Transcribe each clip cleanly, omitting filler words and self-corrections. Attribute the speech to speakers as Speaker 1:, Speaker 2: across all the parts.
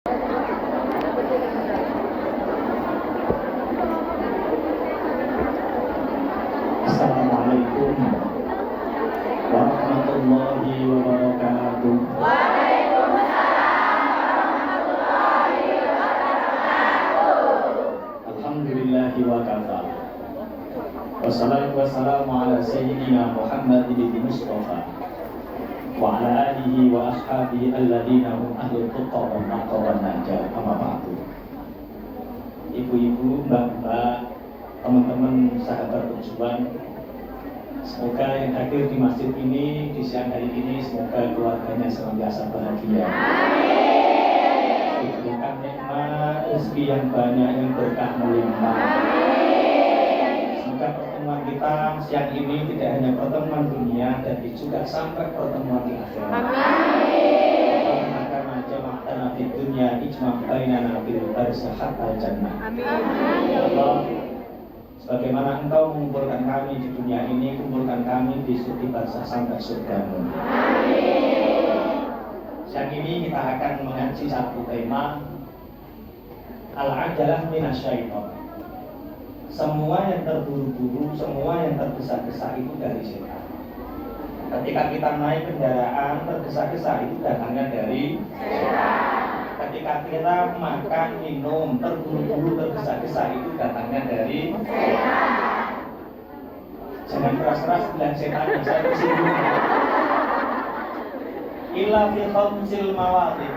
Speaker 1: Assalamualaikum warahmatullahi wabarakatuh.
Speaker 2: Waalaikumsalam warahmatullahi wabarakatuh.
Speaker 1: Alhamdulillahi wa kafa. Wassalatu wassalamu ala sayyidina Muhammad bin Mustafa wa ala alihi wa ashabihi alladhina hum ahlul tuqa wa naqwa wa najah. Amma ba'du. Ibu-ibu, mbak-mbak, teman-teman sahabat perjuangan, semoga yang hadir di masjid ini di siang hari ini semoga keluarganya senantiasa bahagia. Diberikan nikmat, rezeki yang banyak, yang berkah melimpah. Semoga pertemuan kita siang ini tidak hanya pertemuan dunia, tapi juga sampai pertemuan di akhirat. Karena jama'atana fid dunya ijma' bainana fil barzakh al jannah. Ya Allah, sebagaimana Engkau mengumpulkan kami di dunia ini, kumpulkan kami di surga barzakh sampai surga-Mu. Siang ini kita akan mengaji satu tema, al-ajalah minasyaiton. Semua yang terburu-buru, semua yang tergesa-gesa itu dari setan. Ketika kita naik kendaraan tergesa-gesa itu datangnya dari setan. Ketika kita makan, minum, terburu-buru, tergesa-gesa itu datangnya dari setan. Jangan keras-keras bilang setan, saya tersinggung. Illa fi khamsil mawadhi,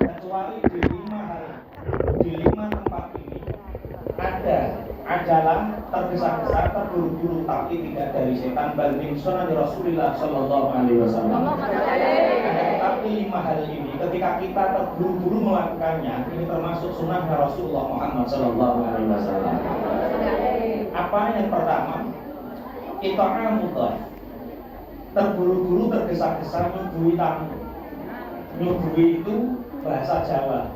Speaker 1: kecuali di 5 hal, di 5 tempat ini ada ajalah, tergesa-gesa, terburu-buru, tapi tidak dari setan. Bal min sunnah Rasulullah sallallahu alaihi wasallam. Tetapi 5 hal ini ketika kita terburu-buru melakukannya, ini termasuk sunnah Rasulullah Muhammad sallallahu alaihi wasallam. Apa yang pertama? Ita'amudhah. Terburu-buru, tergesa-gesa nyuguhi tamu. Nyuguhi itu bahasa Jawa.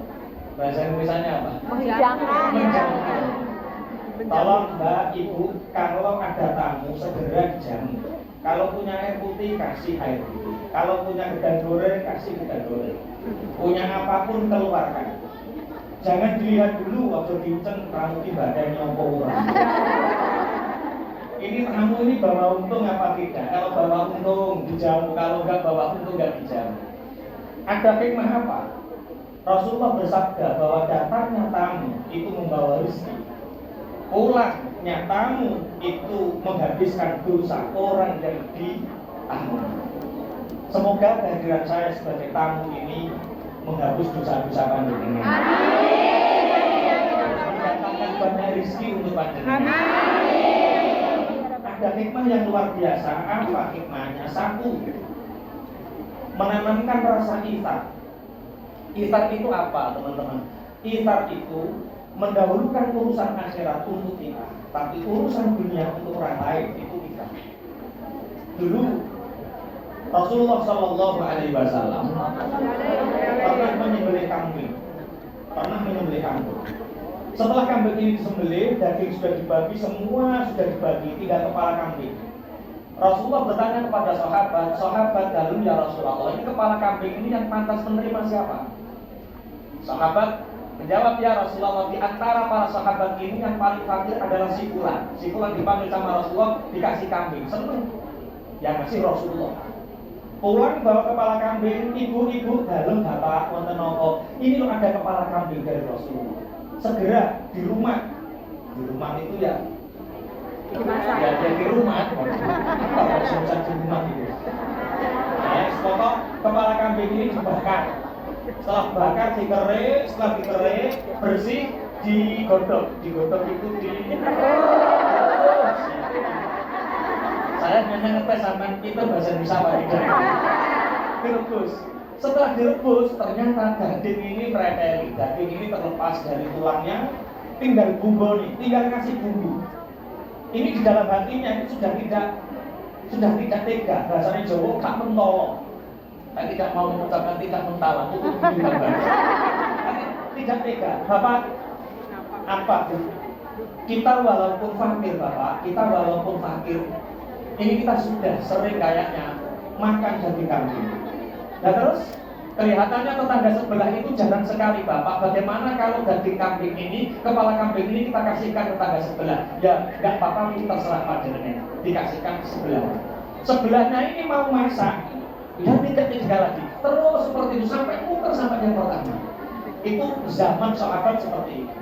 Speaker 1: Bahasa Indonesianya apa? Menjamukan. Tolong Mbak, Ibu, kalau ada tamu segera dijamu. Kalau punya air putih, kasih air putih. Kalau punya gedang goreng, kasih gedang goreng. Punya apapun, keluarkan. Jangan dilihat dulu waktu diuceng tamu di badan nyopo orang. Ini tamu ini bawa untung apa tidak? Kalau bawa untung dijamu, kalau enggak bawa untung enggak dijamu. Ada hikmah apa? Rasulullah bersabda bahwa datangnya tamu itu membawa rezeki. Pulangnya tamu itu menghabiskan dosa orang yang diampuni. Semoga kehadiran saya sebagai tamu ini menghapus dosa-dosa panjenengan. Mendatangkan banyak rezeki untuk panjenengan. Ada hikmah yang luar biasa. Apa hikmahnya? Satu, menanamkan rasa ithar. Ithar itu apa, teman-teman? Ithar itu mendahulukan urusan akhirat untuk kita, tapi urusan dunia untuk orang lain itu kita. Dulu Rasulullah Shallallahu Alaihi Wasallam pernah menyembelih kambing. Setelah kambing ini disembelih, daging sudah dibagi, semua sudah dibagi, tinggal kepala kambing. Rasulullah bertanya kepada sahabat dalam, ya Rasulullah, ini kepala kambing ini yang pantas menerima siapa? Sahabat menjawab, ya Rasulullah, di antara para sahabat ini yang paling fakir adalah si Fulan. Si Fulan dipanggil sama Rasulullah, dikasih kambing, seneng. Yang ngasih Rasulullah. Pulang bawa kepala kambing, ibu-ibu dalam bapak wonten napa. Ini loh ada kepala kambing dari Rasulullah. Segera di rumah itu ya di rumah. Apa susah di rumah itu? Pokok kepala kambing ini dibakar. Setelah bakar setelah dikerik bersih, digodok itu saya hanya ngetes sama kita bahasa Indonesia apa tidak. Direbus. Setelah direbus ternyata daging ini preteli, daging ini terlepas dari tulangnya, tinggal bumbu nih, tinggal kasih bumbu. Ini di dalam hatinya itu sudah tidak tega, bahasanya Jawa tak mentolong. Saya tidak mau mengucapkan tidak mentalah, itu tidak tega. Bapak, apa? Kita walaupun fakir, Bapak, ini kita sudah sering kayaknya makan daging kambing. Nah terus
Speaker 3: Kelihatannya tetangga sebelah itu jarang sekali Bapak. Bagaimana kalau daging kambing ini, kepala kambing ini kita kasihkan tetangga sebelah? Ya nggak apa-apa, itu terserah panjenengan. Dikasihkan sebelah. Sebelahnya ini mau masak, dan tidak lagi. Terus seperti itu sampai muter sampai yang pertama. Itu zaman sahabat seperti itu.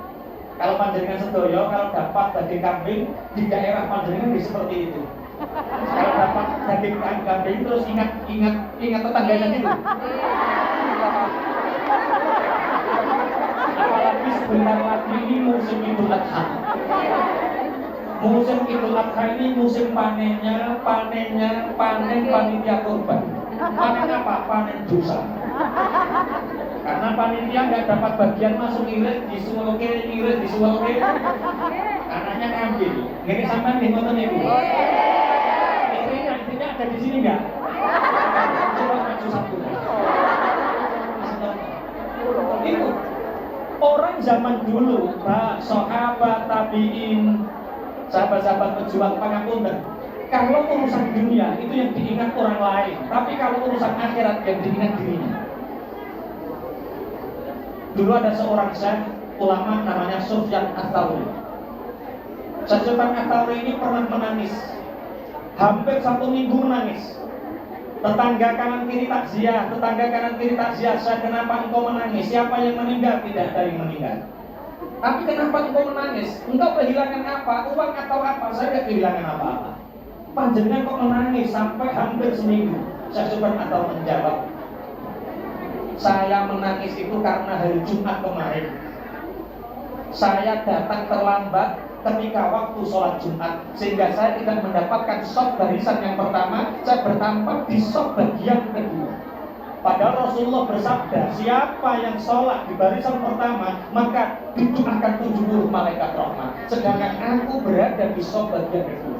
Speaker 3: Kalau panjenengan sedoyo, kalau dapat daging kambing di daerah panjenengan di seperti itu. Kalau dapat daging kambing terus ingat tetangganya gitu. Apalagi sebentar lagi ini musim Idul Adha. Musim Idul Adha ini musim panennya panen panitia kurban. Panen apa? Panen dosa. Karena panitia nggak dapat bagian masuk irit, disuwelke, anaknya ngambil. Ini sampai di motor ibu. Istrinya ada di sini nggak? Coba maju satu. Itu orang zaman dulu, Pak, sahabat tabiin, sahabat-sahabat pejuang pangapunten. Kalau urusan dunia itu yang diingat orang lain, tapi kalau urusan akhirat yang diingat dirinya. Dulu ada seorang syekh ulama namanya Sufyan Ats-Tsauri. Sufyan Ats-Tsauri ini pernah menangis, hampir 1 minggu menangis. Tetangga kanan kiri takziah, saya kenapa engkau menangis? Siapa yang meninggal? Tidak ada yang meninggal. Tapi kenapa engkau menangis? Engkau kehilangan apa? Uang atau apa? Saya tidak kehilangan apa-apa. Panjenengan kok menangis sampai hampir seminggu? Saya coba atau menjawab, saya menangis itu karena hari Jumat kemarin saya datang terlambat ketika waktu sholat Jumat, sehingga saya tidak mendapatkan saf barisan yang pertama, saya bertampak di saf bagian kedua. Padahal Rasulullah bersabda, siapa yang sholat di barisan pertama maka didoakan 70 malaikat rahmat, sedangkan aku berada di saf bagian kedua.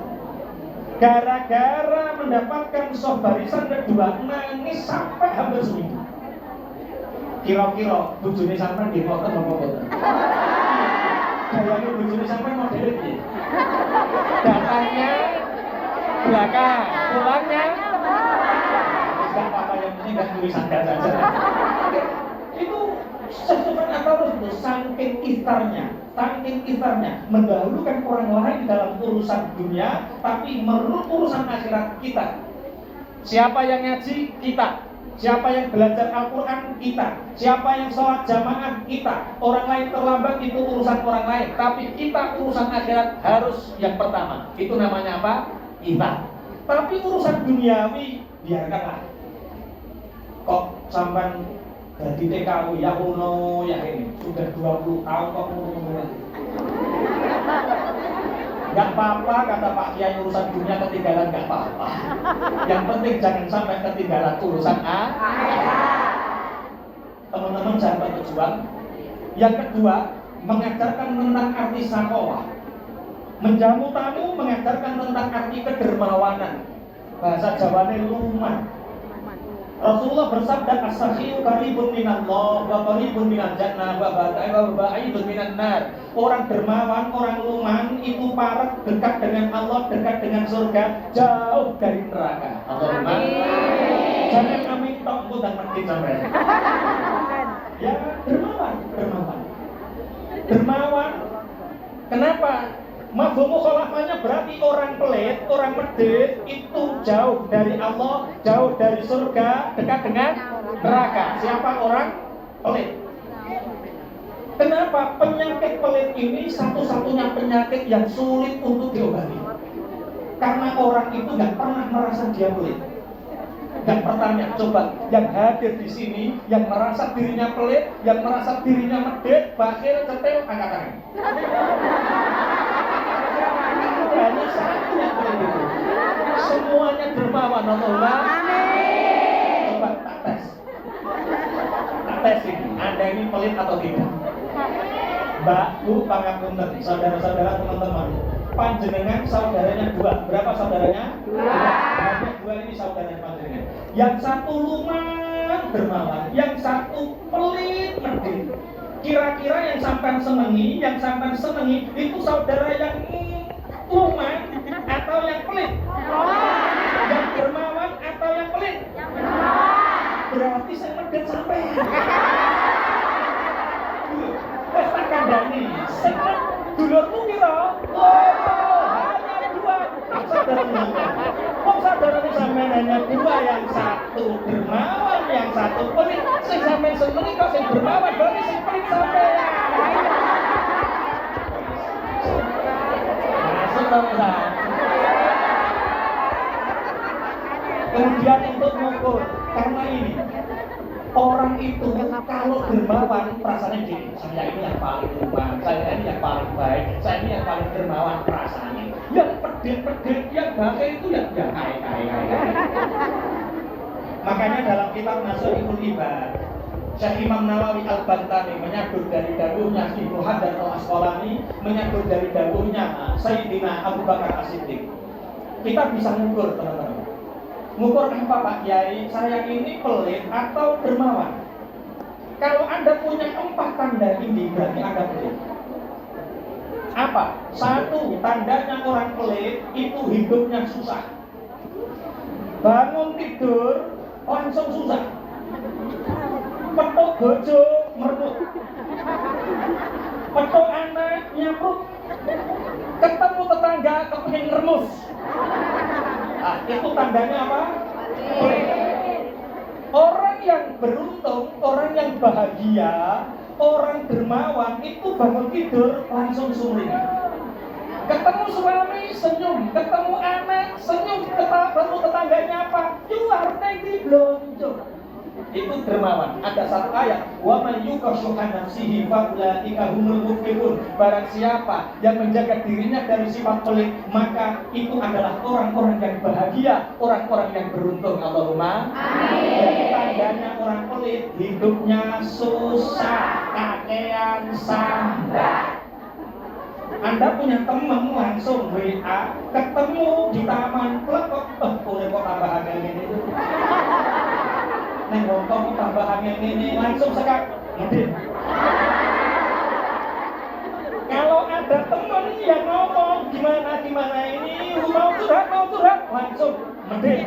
Speaker 3: Gara-gara mendapatkan saf barisan kedua, nangis sampai hampir seminggu. Kira-kira bojone sampean nggih ngoten napa mboten? Gayane bojone sampean modele piye? Datangnya belakang, pulangnya enggak apa-apa, yang penting enggak tulis sandal saja. Itu sesuatu atau itu saking ikhtarnya mendahulukan orang lain dalam urusan dunia, tapi urusan akhirat kita. Siapa yang ngaji? Kita. Siapa yang belajar Al-Quran? Kita. Siapa yang sholat jamaah? Kita. Orang lain terlambat itu urusan orang lain, tapi kita urusan akhirat harus yang pertama. Itu namanya apa? Kita. Tapi urusan duniawi biarkanlah. Kok sampai jadi TKW ya uno ya ini sudah 20 tahun kok uno. Gak apa-apa kata Pak Kiai, urusan dunia ketinggalan gak apa-apa. Yang penting jangan sampai ketinggalan urusan akhirat. Teman-teman sahabat pejuang. Yang kedua, mengajarkan tentang arti sakowah. Menjamu tamu mengajarkan tentang arti kedermawanan. Bahasa Jawane luman. Rasulullah bersabda, as-sakhiyu qaribun minallah wa qaribun minal jannah wa ba'idun minan nar. Orang dermawan, orang luman itu parek, dekat dengan Allah, dekat dengan surga, jauh dari neraka. Allahumma jangan kami tok dan mati sampai. Ya, dermawan. Kenapa? Mafhumu khalafahnya berarti orang pelit, orang medit itu jauh dari Allah, jauh dari surga, dekat dengan neraka. Siapa orang pelit? Kenapa? Penyakit pelit ini satu-satunya penyakit yang sulit untuk diobati. Karena orang itu nggak pernah merasa dia pelit. Dan pertanyaan, coba yang hadir di sini, yang merasa dirinya pelit, yang merasa dirinya medit, bakhil, cetil, angkat tangan. Hanya satu yang pelit itu. Semuanya dermawan, Allah. Coba tak tes ini, Anda ini pelit atau tidak? Mbak, Bu, pangapunten, saudara-saudara, teman-teman. Panjenengan saudaranya 2. Berapa saudaranya? 2. Hanya 2 ini saudaranya panjenengan. Yang satu luman dermawan, yang satu pelit medit. Kira-kira yang sampean senengi itu saudara yang luman atau yang pelit? Yang dermawan atau yang pelit? Berarti berarti sing medhit sampean. Wes tak kandhani, sing dulurmu pira? Oh, hanya 2. Kok saudara sampean hanya 2, yang satu dermawan, yang satu pelit. Sing sampean seneng kok sing dermawan, berarti sing pelit sampean. Masuk teman. Kemudian untuk mengukur, karena ini orang itu kalau dermawan perasaannya gini, saya ini yang paling dermawan, saya ini yang paling baik, saya ini yang paling dermawan perasaannya. Yang pedit-pedit, yang baik itu yang kaya. Makanya dalam kitab Nasihatul Ibad, Syekh Imam Nawawi Al-Bantani menyebut dari dawuhnya Ibnu Hajar Al-Asqalani, menyebut dari dawuhnya Sayyidina Abu Bakar As-Siddiq. Kita bisa mengukur, teman-teman. Mengukur apa Pak Kiai? Saya ini pelit atau dermawan? Kalau Anda punya 4 tanda ini berarti Anda pelit. Apa? 1, tandanya orang pelit itu hidupnya susah. Bangun tidur langsung susah. Petuk bojo merut. Petuk anak nyamrut. Ketemu tetangga kepengin ngeremus. Nah, itu tandanya apa? Orang yang beruntung, orang yang bahagia, orang dermawan itu bangun tidur langsung sumring. Ketemu suami senyum, ketemu anak senyum, ketemu tetangganya apa? Juar nanti blonjo. Itu dermawan. Ada satu ayat, wa man yukashuha nafsihi fa ulaika humul muflihun. Barang siapa yang menjaga dirinya dari sifat pelit, maka itu adalah orang-orang yang bahagia, orang-orang yang beruntung. Allahumma amin. Jadi tandanya orang pelit hidupnya susah, kakean sambat. Anda punya teman langsung WA, ketemu di taman plekok, boleh kok tambahan ini itu. Neng ngomong tambahan ini langsung sekak medit. Kalau ada teman yang ngomong gimana ini mau curhat langsung medit.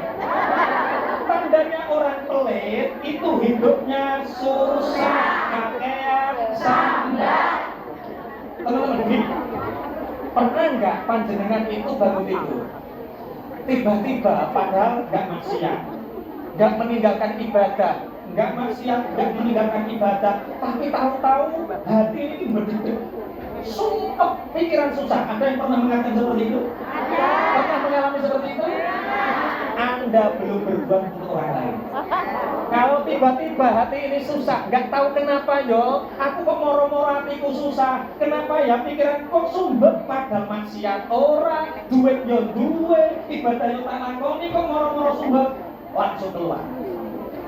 Speaker 3: Tandanya orang pelit itu hidupnya susah, kakean sambat. Teman-teman begini, pernah nggak panjenengan itu bangun tidur tiba-tiba padahal nggak maksiat, nggak meninggalkan ibadah, nggak maksiat, nggak meninggalkan ibadah, tapi tahu-tahu hati ini berdiri, sumpah pikiran susah. Ada yang pernah mengatakan seperti itu? Ada. Pernah mengalami seperti itu? Anda belum berbuat untuk orang lain. Kalau tiba-tiba hati ini susah, nggak tahu kenapa yo, aku kok moro-moro hatiku susah, kenapa ya pikiran kok sumbet padahal maksiat orang, duit yo duwe, ibadah yo tak lakoni kok moro-moro sumbet, langsung keluar.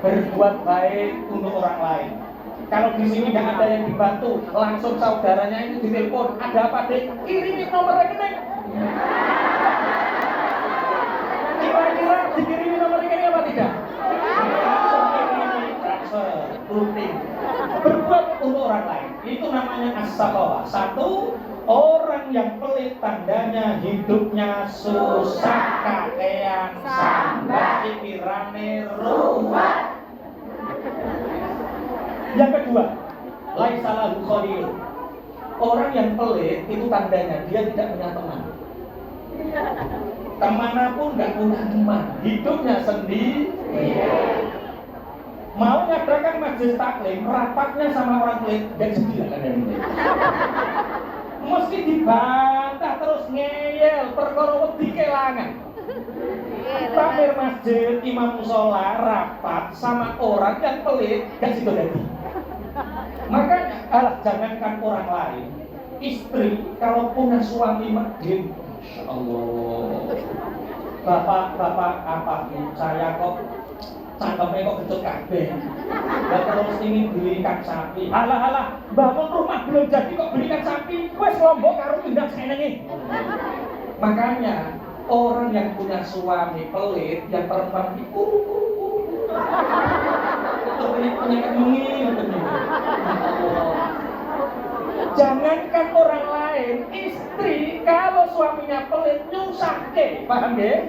Speaker 3: Berbuat baik untuk orang lain. Kalau di sini nggak ada yang dibantu, langsung saudaranya itu ditelepon, ada apa dek? Kirimin nomor rekening. Kira-kira dikirimin nomor rekening apa tidak? Rutin. Berbuat untuk orang lain itu namanya as-saqawah. 1, orang yang pelit tandanya hidupnya susah, kakean sambat, pikirane ruwet. Yang kedua, laisa lahu khalil. Orang yang pelit itu tandanya dia tidak punya teman. Kemanapun nggak punya teman, hidupnya sendiri. Mau ngadakan majelis taklim, rapatnya sama orang pelit, gak jadi lah kan ini. Mesti dibantah terus ngeyel, perkara wedi kelangan. Takmir masjid, imam musola, rapat sama orang yang pelit, gak situ jadi. Makanya, jangankan orang lain, istri kalau punya suami medit, Masya Allah. Bapak apa saya kok cangkemnya kok kecil kabeh. Lah terus ingin beli ikan sapi. Halah, bangun rumah belum jadi kok beli ikan sapi. Wes lombok karo tindak senenge. Makanya orang yang punya suami pelit, yang perempuan itu punya kemengi. Jangankan orang lain, istri kalau Kalau suaminya pelit nyusahke, paham ya?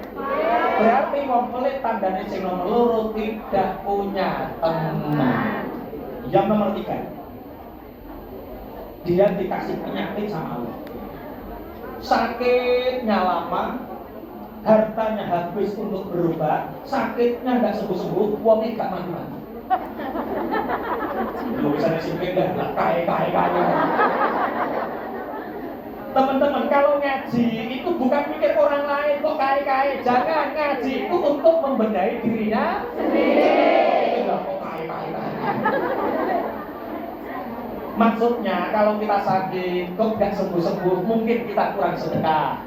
Speaker 3: Berarti wong pelit tandane sing nomor loro tidak punya teman. Yang nomor 3, dia dikasih penyakit sama Allah. Sakitnya lama, hartanya habis untuk berobat, sakitnya nggak sembuh-sembuh, uangnya nggak mati-mati. Lu bisa disimpan dah, lah kaya. Teman-teman, kalau ngaji itu bukan mikir orang lain kok kaya. Jangan, ngaji itu untuk membenahi dirinya sendiri. Itu kok kaya. Maksudnya kalau kita sakit kok nggak sembuh-sembuh, mungkin kita kurang sedekah.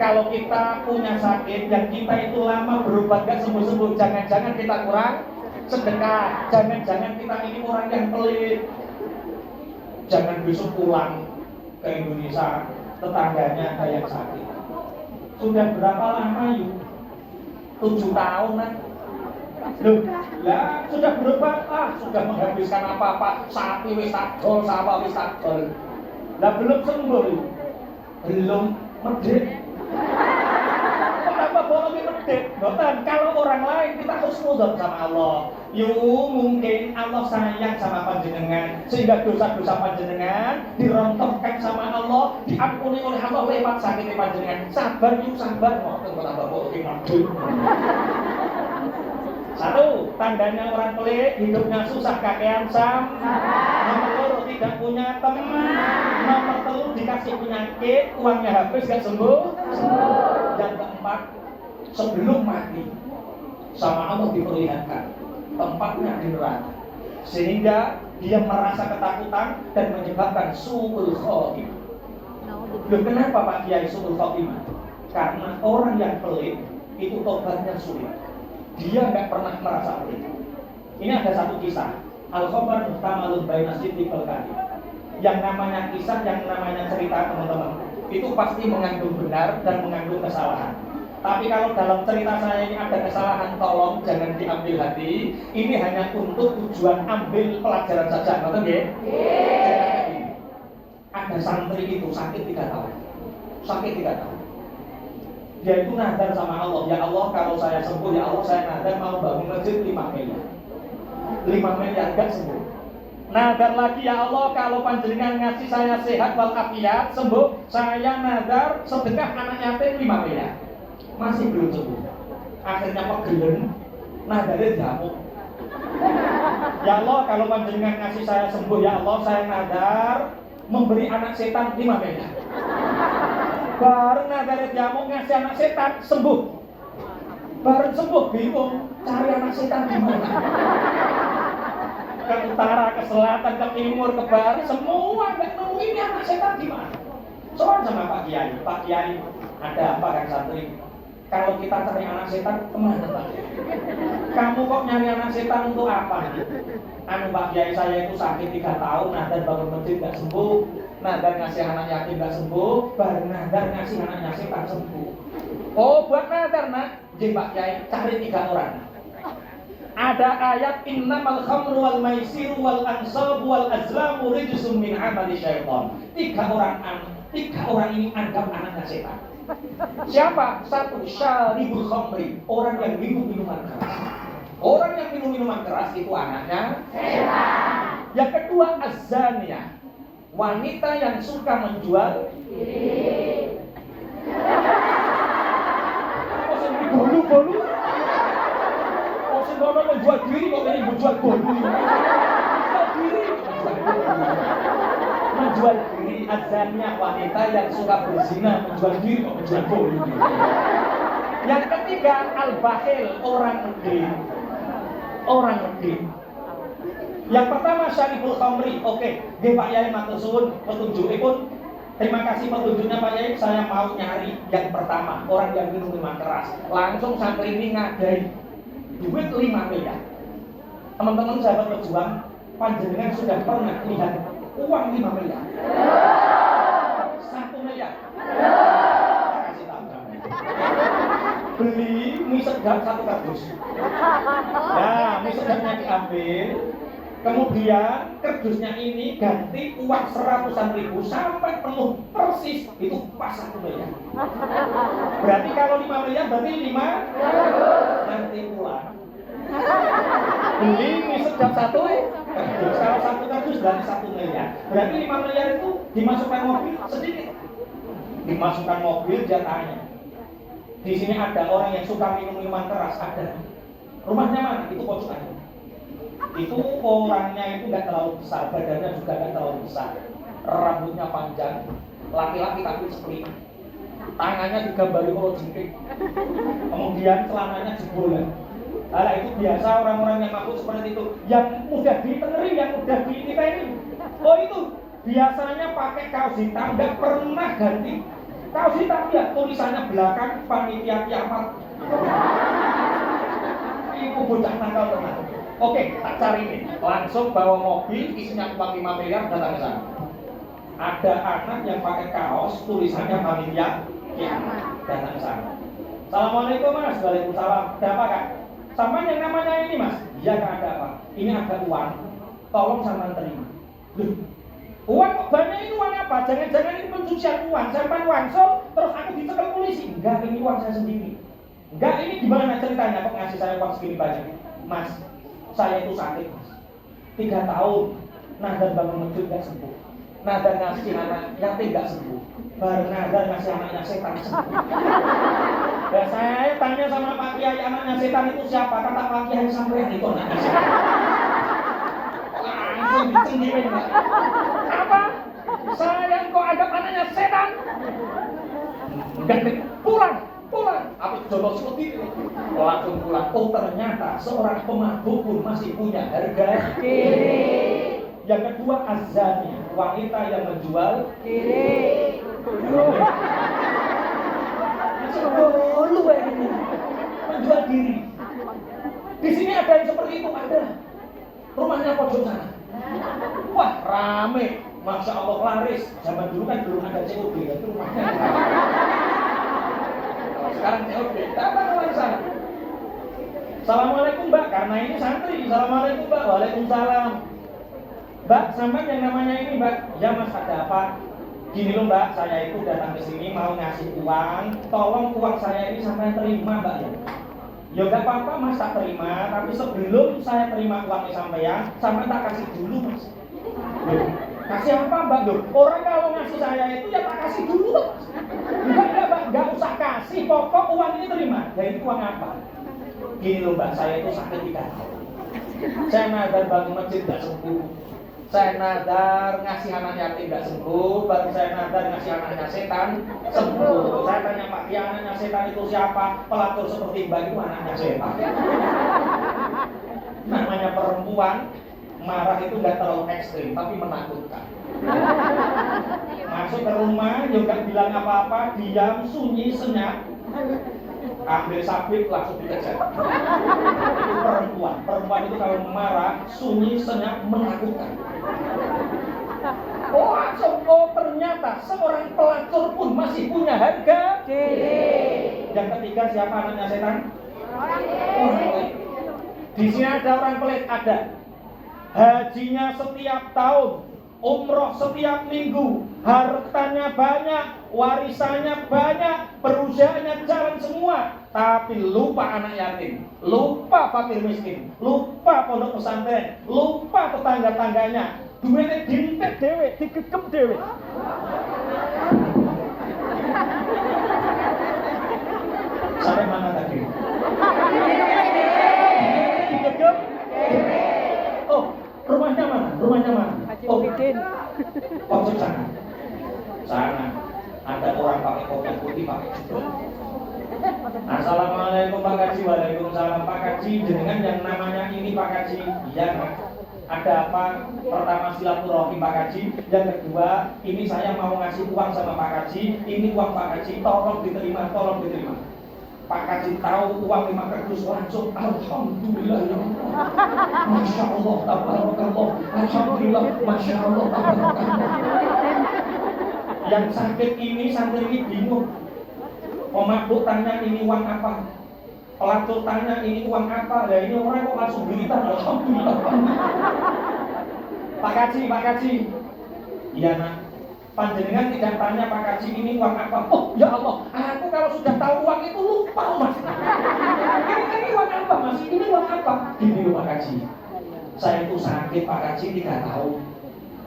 Speaker 3: Kalau kita punya sakit dan kita itu lama berobat nggak sembuh-sembuh, jangan-jangan kita kurang sedekah. Jangan-jangan kita ini orang yang pelit. Jangan besok pulang ke Indonesia, tetangganya ada yang sakit. Sudah berapa lama yuk? 7 tahun kan? Loh, lah sudah berobat, sudah menghabiskan apa-apa, sapi wis tagol, sawah wis tagol. Lah belum sembuh yuk? Belum medit. Kenapa boleh medit? Boten, kalau orang lain kita husnudzon sama Allah. Mungkin Allah sayang sama panjenengan sehingga dosa-dosa panjenengan dirontokkan sama Allah, diampuni oleh Allah lewat sakit panjenengan. Sabar yuk, sabar. Ngoten kenapa boleh medit? Satu, tandanya orang pelit, hidupnya susah kakean sam. Nomor 2, tidak punya teman. Nomor 3, dikasih penyakit, uangnya habis gak sembuh. Yang keempat, sebelum mati sama Allah diperlihatkan tempatnya di neraka, sehingga dia merasa ketakutan dan menyebabkan su'ul khotimah. Loh, kenapa Pak Kiai su'ul khotimah? Karena orang yang pelit itu tobatnya sulit. Dia nggak pernah merasa pelit. Ini ada satu kisah. Al-Khabar muhtamalun baina siddiq wal kadhib. Yang namanya kisah, yang namanya cerita teman-teman, itu pasti mengandung benar dan mengandung kesalahan. Tapi kalau dalam cerita saya ini ada kesalahan, tolong jangan diambil hati. Ini hanya untuk tujuan ambil pelajaran saja, betul ya? Ada santri itu sakit 3 tahun. Sakit 3 tahun. Dia itu nadar sama Allah, ya Allah kalau saya sembuh, ya Allah saya nadar mau bangun masjid 5 miliar. 5 miliar gak sembuh. Nadar lagi, ya Allah kalau panjenengan ngasih saya sehat wal afiat, sembuh, saya nadar sedekah anak yatim 5 miliar. Masih belum sembuh. Akhirnya pegelen, nadarnya jamuk. Ya Allah kalau panjenengan ngasih saya sembuh, ya Allah saya nadar memberi anak setan 5 miliar. Bareng nadarnya jamuk ngasih anak setan, sembuh. Bareng sembuh, bingung cari anak setan di mana. Ke utara, ke selatan, ke timur, ke barat, semua nggak nemu ini anak setan di mana. Soal sama Pak Kiai, Pak Kiai ada apa kan santri? Kalau kita cari anak setan, kemana Pak? Kamu kok nyari anak setan untuk apa? Pak Kiai saya itu sakit 3 tahun, nadar bangun masjid gak sembuh, nadar ngasih anak yatim gak sembuh, baru nadar ngasih anaknya setan sembuh. Oh buat nadar nak, jadi Pak Kiai cari 3 orang. Ada ayat innamal khamru wal maisiru wal ansabu wal azlamu rijsum min amali syaitan. 3 orang ini anggap anaknya setan. Siapa? 1, syaribul khamri, orang yang minum minuman keras. Orang yang minum minuman keras itu anaknya setan. Yang kedua, az-zaniyah, wanita yang suka menjual diri. Kok sendiri bolu-bolu? Kok sendiri menjual diri, kok ini menjual bolu? Menjual diri, menjual diri. Az-zaniyah, wanita yang suka berzina, menjual diri, kok menjual bolu? Yang ketiga, al-bakhil, orang medit. Orang medit. Yang pertama syaribul khamri. Oke, nggih Pak Yai matur suwun petunjukipun. Terima kasih petunjuknya Pak Yai. Saya mau nyari yang pertama, orang yang minum minuman keras. Langsung santri ini ngadai duit 5 miliar. Teman-teman sahabat berjuang, panjenengan sudah pernah lihat uang 5 miliar? 1 miliar. Kasih tahu. Beli mie sedap 1 kardus. Nah, mie sedapnya diambil, Kemudian kerdusnya ini ganti uang 100-an ribu sampai penuh persis, itu pas 1 miliar. Berarti kalau 5 miliar berarti 5 nanti pulang. Beli mie sedap 1 kerdus, kalau 1 kerdus berarti 1 miliar. Berarti 5 miliar itu dimasukkan mobil sedikit. Dimasukkan mobil jatahnya. Di sini ada orang yang suka minum minuman keras, ada. Rumahnya mana? Itu pojokan. Itu orangnya itu nggak terlalu besar, badannya juga nggak terlalu besar, rambutnya panjang, laki-laki tapi seperti tangannya digambari kalau jengking, kemudian celananya jebolan. Nah itu biasa orang-orang yang mabuk seperti itu, yang mudah diteneri, yang mudah dinikahi. Oh itu biasanya pakai kaos hitam, nggak pernah ganti kaos hitam, ya tulisannya belakang panitia kiamat. Itu bocah nakal tenang. Oke, tak cari ini. Langsung bawa mobil, isinya uang 5 miliar, datang ke sana. Ada anak yang pakai kaos, tulisannya panitia kiamat, datang ke sana. Assalamualaikum mas, waalaikumsalam. Ada apa kak? Sama yang namanya ini mas? Iya kak, ada apa? Ini ada uang, tolong sama terima. Loh, uang kok banyak, ini uang apa? Jangan-jangan ini pencucian uang, sampai wangsol, terus aku dicekel polisi. Enggak, ini uang saya sendiri. Enggak, ini gimana ceritanya kok ngasih saya uang segini banyak? Mas, saya itu sakit mas, 3 tahun, nadar bangun masjid gak sembuh, nadar ngasih anak yatim gak sembuh, baru nadar ngasih anaknya setan sembuh. Dan saya tanya sama Pak Kiai, anaknya setan itu siapa? Kata Pak Kiai, sampean itu anaknya setan. Langsung dicengirin Pak. Apa? Saya kok anggap anaknya setan? Enggak, pulang. Apa coba seperti itu? Langsung pulang. Oh ternyata seorang pemabuk pun masih punya harga diri. Yang kedua azani, wanita yang menjual diri. Dulu ini menjual diri. Di sini ada yang seperti itu, ada. Rumahnya pojok sana. Wah rame, masya Allah laris. Zaman dulu kan belum ada COD, itu rumahnya. Sekarang COD, datang orang sana. Assalamualaikum mbak, karena ini santri. Assalamualaikum mbak, waalaikumsalam. Mbak, sama yang namanya ini mbak. Ya mas, ada apa? Gini loh mbak, saya itu datang ke sini mau ngasih uang. Tolong uang saya ini sampai terima mbak ya. Ya gak apa-apa mas, tak terima. Tapi sebelum saya terima uangnya sampai tak kasih dulu mas. Loh, kasih apa mbak? Loh, orang kalau ngasih saya itu ya tak kasih dulu mas. Enggak mbak, enggak usah kasih, pokok uang ini terima. Ya itu uang apa? Gini loh mbak, saya itu sakit 3 tahun. Saya nadar bangun masjid gak sembuh. Saya nadar ngasih anak yatim gak sembuh. Baru saya nadar ngasih anaknya setan sembuh. Saya tanya Pak Kiai, anaknya setan itu siapa? Pelacur seperti mbak itu anaknya setan. Namanya perempuan marah itu gak terlalu ekstrim, tapi menakutkan. Masuk ke rumah, juga bilang apa-apa, diam, sunyi, senyap. Ambil sabit, langsung dikejar. Itu perempuan itu kalau marah, sunyi, senyap, menakutkan. Oh ternyata seorang pelacur pun masih punya harga diri. Yang ketiga siapa anaknya setan? Orang pelit. Di sini ada orang pelit, ada. Hajinya setiap tahun, umroh setiap minggu, hartanya banyak, warisannya banyak, perusahaannya jalan semua, tapi lupa anak yatim, lupa fakir miskin, lupa pondok pesantren, lupa tetangga-tangganya, duitnya dintek dewe, digegep dewe. Sampai mana tadi? Digegep dewe. Oh, rumahnya mana? Oh, pojok sana. Ada orang pakai kopi putih, pakai jubah. Assalamualaikum Pak Kaji, waalaikumsalam Pak Kaji. Dengan yang namanya ini Pak Kaji, iya Pak. Ada apa? Pertama silaturahmi Pak Kaji. Yang kedua, ini saya mau ngasih uang sama Pak Kaji. Ini uang Pak Kaji, tolong diterima. Pak Kaji tahu uang 5 kardus langsung alhamdulillah ya Allah. Masya Allah, tabarakallah. Alhamdulillah, masya Allah, tabarakallah. Yang sakit ini santri ini bingung. Pemabuk tanya ini uang apa? Pelacur tanya ini uang apa? Lah ini orang kok langsung berita alhamdulillah. Pak Kaji. Iya nak. Panjenengan tidak tanya Pak Kaji ini uang apa? Oh ya Allah, aku kalau sudah tahu uang itu lupa mas. Ini uang apa mas? Ini uang apa? Gini Pak Kaji. Saya itu sakit Pak Kaji 3 tahun.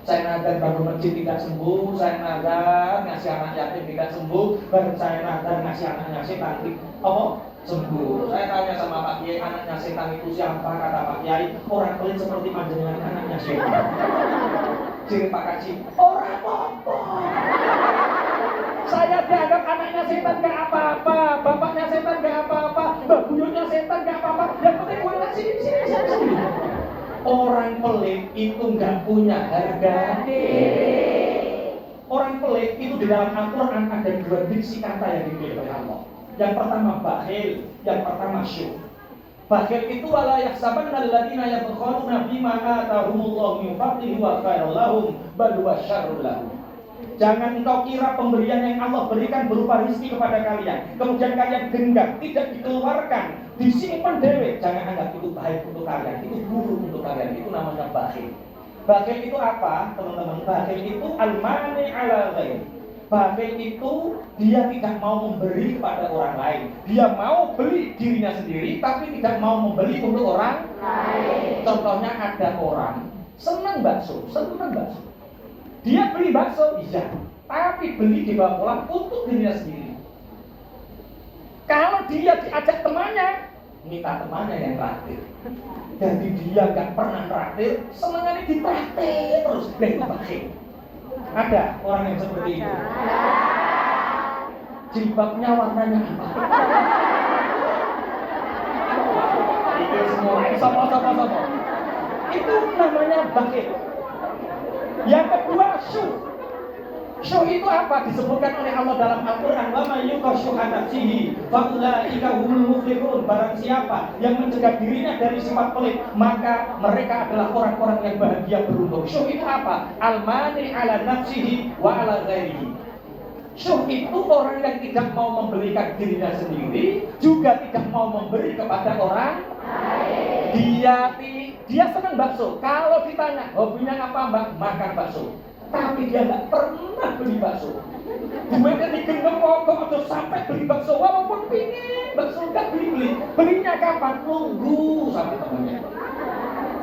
Speaker 3: Saya nadar bangun masjid tidak sembuh, saya nadar ngasih anak yatim tidak sembuh, baru saya nadar ngasih anaknya setan sembuh. Saya tanya sama Pak Kiai, anaknya setan itu siapa? Kata Pak Kiai, orang pelit seperti panjenengan anaknya setan. Jadi Pak Kaji, orang apa? Saya dianggap anaknya setan gak apa-apa, bapaknya setan gak apa-apa, buyutnya setan gak apa-apa, yang penting uangnya sini. Orang pelit itu nggak punya harga diri. Orang pelit itu di dalam Al-Quran ada 2 diksi kata yang dipilih oleh Allah. Yang pertama bakhil, yang pertama syuh. Bakhil itu wala yahsabanna alladziina yabkhaluna bima aataahumullahu min fadlihi wa khairan lahum bal huwa syarrun lahum. Jangan engkau kira pemberian yang Allah berikan berupa rezeki kepada kalian, kemudian kalian genggam, tidak dikeluarkan, disimpan dewe. Jangan anggap itu baik untuk kalian, itu buruk untuk kalian. Itu namanya bakhil. Bakhil itu apa, teman-teman? Bakhil itu al-mani ala ghairi. Bakhil itu dia tidak mau memberi kepada orang lain. Dia mau beli dirinya sendiri, tapi tidak mau membeli untuk orang lain. Contohnya ada orang senang bakso. Dia beli bakso, iya, tapi beli dibawa pulang untuk dirinya sendiri. Kalau dia diajak temannya, minta temannya yang traktir. Jadi dia nggak pernah traktir, senangannya ditraktir terus. Itu bakhil. Ada orang yang seperti itu. Jilbabnya warnanya apa? Itu semua. Sama. Itu namanya bakhil. Yang kedua syuh. Syuh itu apa? Disebutkan oleh Allah dalam Al-Quran. Wa may yuqashuha nafsihi fa ulaika humul muflihun. Barang siapa yang mencegah dirinya dari sifat pelit, maka mereka adalah orang-orang yang bahagia beruntung. Syuh itu apa? Al-mani ala nafsihi wa ala ghairihi. Syuh itu orang yang tidak mau membelikan dirinya sendiri, juga tidak mau memberi kepada orang lain. Dia senang bakso. Kalau ditanya hobinya apa mbak, makan bakso. Tapi dia nggak pernah beli bakso. Duitnya digenggam pokok atau sampai beli bakso. Walaupun pingin bakso nggak beli. Belinya kapan? Nunggu sampai temannya.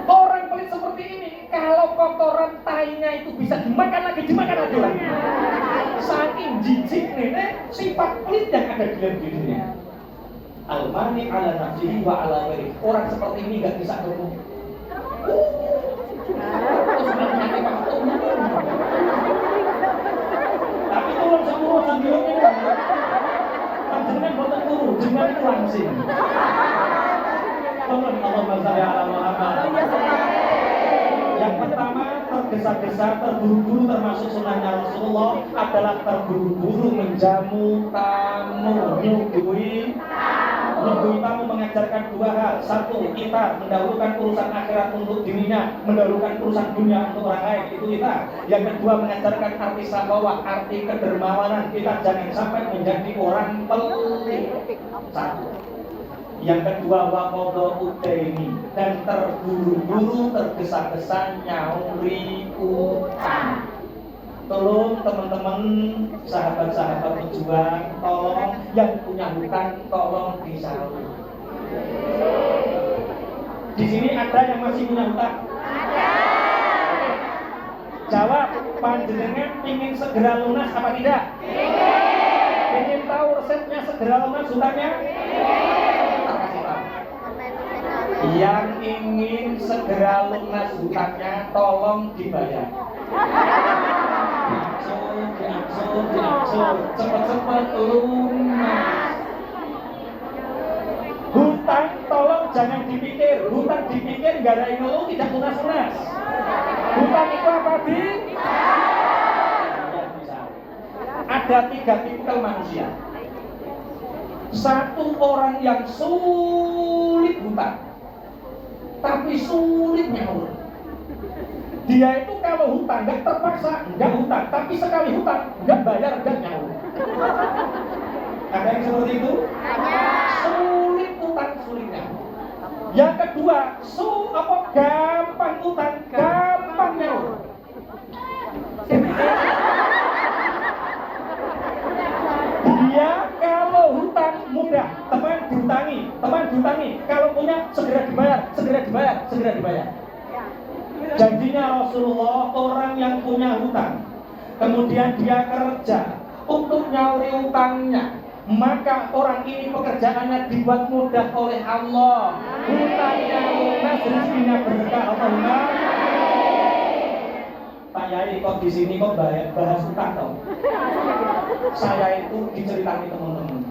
Speaker 3: Orang pelit seperti ini, kalau kotoran tainya itu bisa dimakan lagi lagi. Saking jijik nih, sifat pelit yang ada di dalam dirinya. Al-mani ala nafsihi wa ala ghairihi. Orang seperti ini nggak bisa ngomong. Tapi turun semua sambilnya jangan botak turun, jangan itu langsing. Tolong Allah masya Allah. Yang pertama tergesa-gesa, terburu-buru termasuk sunnahnya Rasulullah adalah terburu-buru menjamu tamu, nyuguhi tamu mengajarkan 2 hal. 1, kita mendahulukan urusan akhirat untuk dirinya, mendahulukan urusan dunia untuk orang lain. Itu kita. Yang kedua, mengajarkan arti sakhawah, arti kedermawanan. Kita jangan sampai menjadi orang pelit. 1. Yang kedua, waqadha udaini, dan terburu-buru tergesa-gesa nyauri utang. Tolong teman-teman, sahabat-sahabat pejuang, tolong yang punya hutang tolong disalur. Di sini ada yang masih punya hutang? Ada. Jawab, panjenengan ingin segera lunas apa tidak? Ingin tahu resepnya segera lunas hutangnya? Yang ingin segera lunas hutangnya tolong dibayar. Diangsur, cepat-cepat lunas. Hutang tolong jangan dipikir. Hutang dipikir nggak ada yang ngeluh tidak lunas-lunas. Hutang itu apa Ada 3 tipikal manusia. 1 orang yang sulit hutang, tapi sulit nyaur. Dia itu kalau hutang nggak terpaksa, nggak hutang, tapi sekali hutang nggak bayar, nggak nyaur. Ada yang seperti itu? Sulit hutang, sulit nyaur. Yang kedua, gampang hutang, gampang nyaur. Dia kalau hutang mudah, teman diutangi. Kalau punya segera dibayar. Janjinya Rasulullah, orang yang punya hutang, kemudian dia kerja untuk nyauri hutangnya, maka orang ini pekerjaannya dibuat mudah oleh Allah. Hutangnya lunas, rezekinya berkah. Allahumma. Pak Yai kok di sini kok bahas hutang toh? Saya itu diceritani teman-teman.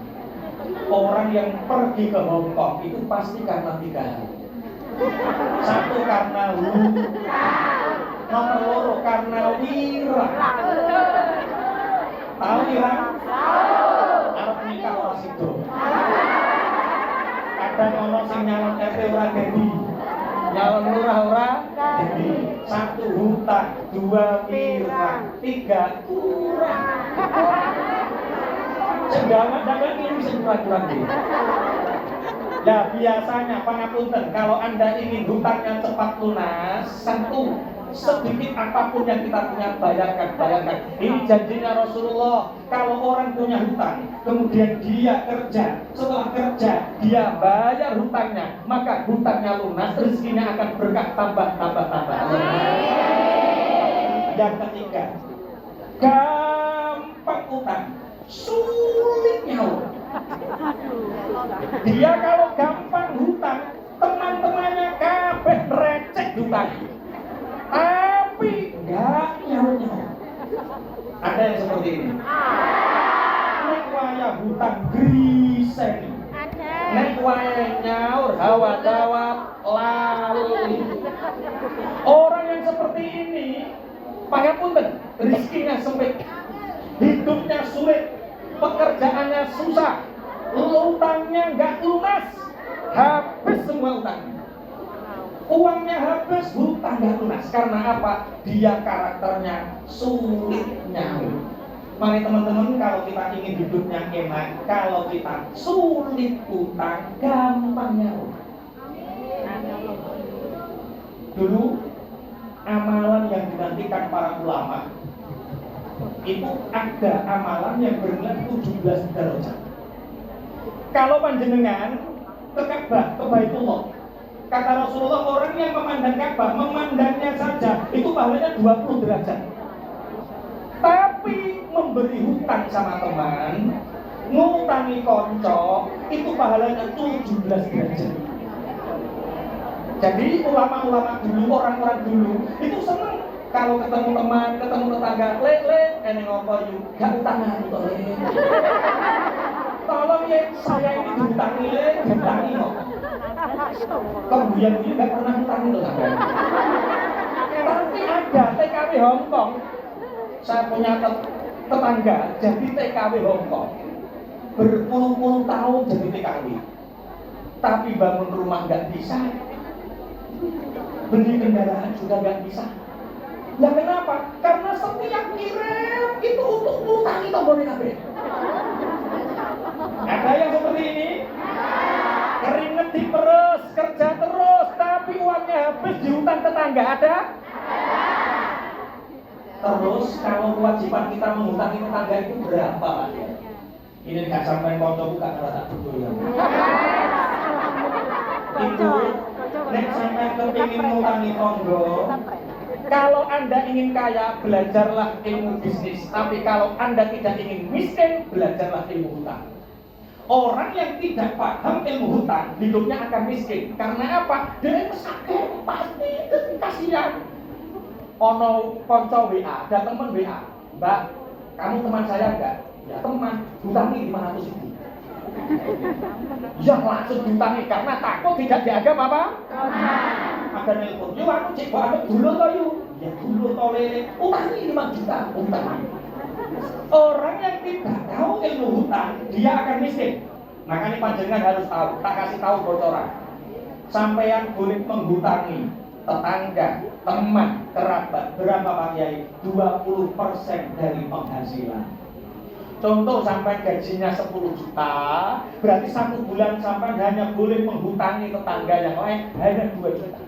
Speaker 3: Orang yang pergi ke Hong Kong itu pasti karena 3 hal. 1 karena hutang, nomor 2 karena wirang. Tahu wirang? Arep nikah ora sido. Kadang ono sing nyalon RT ora jadi. Nyalon lurah ora jadi. 1 hutang, 2 wirang, 3 kurang. Jangan ini bisa kurang-kurang deh. Ya biasanya pangapunten, kalau Anda ingin hutangnya cepat lunas, 1, sedikit apapun yang kita punya bayarkan. Ini janjinya Rasulullah. Kalau orang punya hutang, kemudian dia kerja, setelah kerja dia bayar hutangnya, maka hutangnya lunas, rezekinya akan berkah tambah. Yang ketiga, gampang hutang, sulit nyaur. Dia kalau gampang hutang, teman-temannya kabeh recek hutang, tapi enggak nyaur. Ada yang seperti ini. Nek waya hutang griseni, nek waya nyaur hawa dawat lali. Orang yang seperti ini, pangapunten, rezekinya sempit, hidupnya sulit, pekerjaannya susah, utangnya nggak lunas, habis semua utangnya. Uangnya habis, hutang nggak lunas. Karena apa? Dia karakternya sulit nyaur. Mari teman-teman, kalau kita ingin hidupnya enak, kalau kita sulit hutang, gampang nyaur. Dulu amalan yang dinantikan para ulama itu ada amalan yang bernilai 17 derajat. Kalau panjenengan ke Ka'bah, ke Baitullah, kata Rasulullah, orang yang memandang Ka'bah, memandangnya saja itu pahalanya 20 derajat. Tapi memberi hutang sama teman, ngutangi konco, itu pahalanya 17 derajat. Jadi ulama-ulama dulu, orang-orang dulu itu senang kalau ketemu teman, ketemu tetangga, le, eneng ngopo yuk, gak utang aku toh le. Tolong ya, saya ini diutangi le, diutangi kok. Kemudian dia gak pernah utangi loh sampai. Tapi ada TKW Hong Kong. Saya punya tetangga jadi TKW Hong Kong. Berpuluh-puluh tahun jadi TKW. Tapi bangun rumah gak bisa. Beli kendaraan juga gak bisa. Lah kenapa? Karena setiap kirim itu untuk ngutangi tombolnya kabeh. Ada yang seperti ini? Keringet diperes, kerja terus, tapi uangnya habis diutang tetangga, ada? Terus kalau kewajiban kita mengutangi tetangga itu berapa, Pak? Ini nggak sampai konco bukan rata betul ya. Itu nek sampai kepingin mengutangi tonggo. Kalau Anda ingin kaya, belajarlah ilmu bisnis. Tapi kalau Anda tidak ingin miskin, belajarlah ilmu hutang. Orang yang tidak paham ilmu hutang, hidupnya akan miskin. Karena apa? Dia sakit, pasti kasihan. Ono konco WA, ada teman WA. Mbak, kamu teman saya enggak? Ya teman, hutangi 500.000. Ya langsung diutangi karena takut tidak dianggap apa? Ada nelpon, yuk aku cek banget dulu toh yuk. Ya dulu toh lele, utangi 5 juta, utangi. Orang yang tidak tahu ilmu hutang, dia akan miskin. Makanya panjenengan harus tahu, tak kasih tahu bocoran. Sampeyan boleh menghutangi tetangga, teman, kerabat, berapa Pak Kiai? 20% dari penghasilan. Contoh sampai gajinya 10 juta, berarti 1 bulan sampai hanya boleh menghutangi tetangga yang lain hanya 2 juta.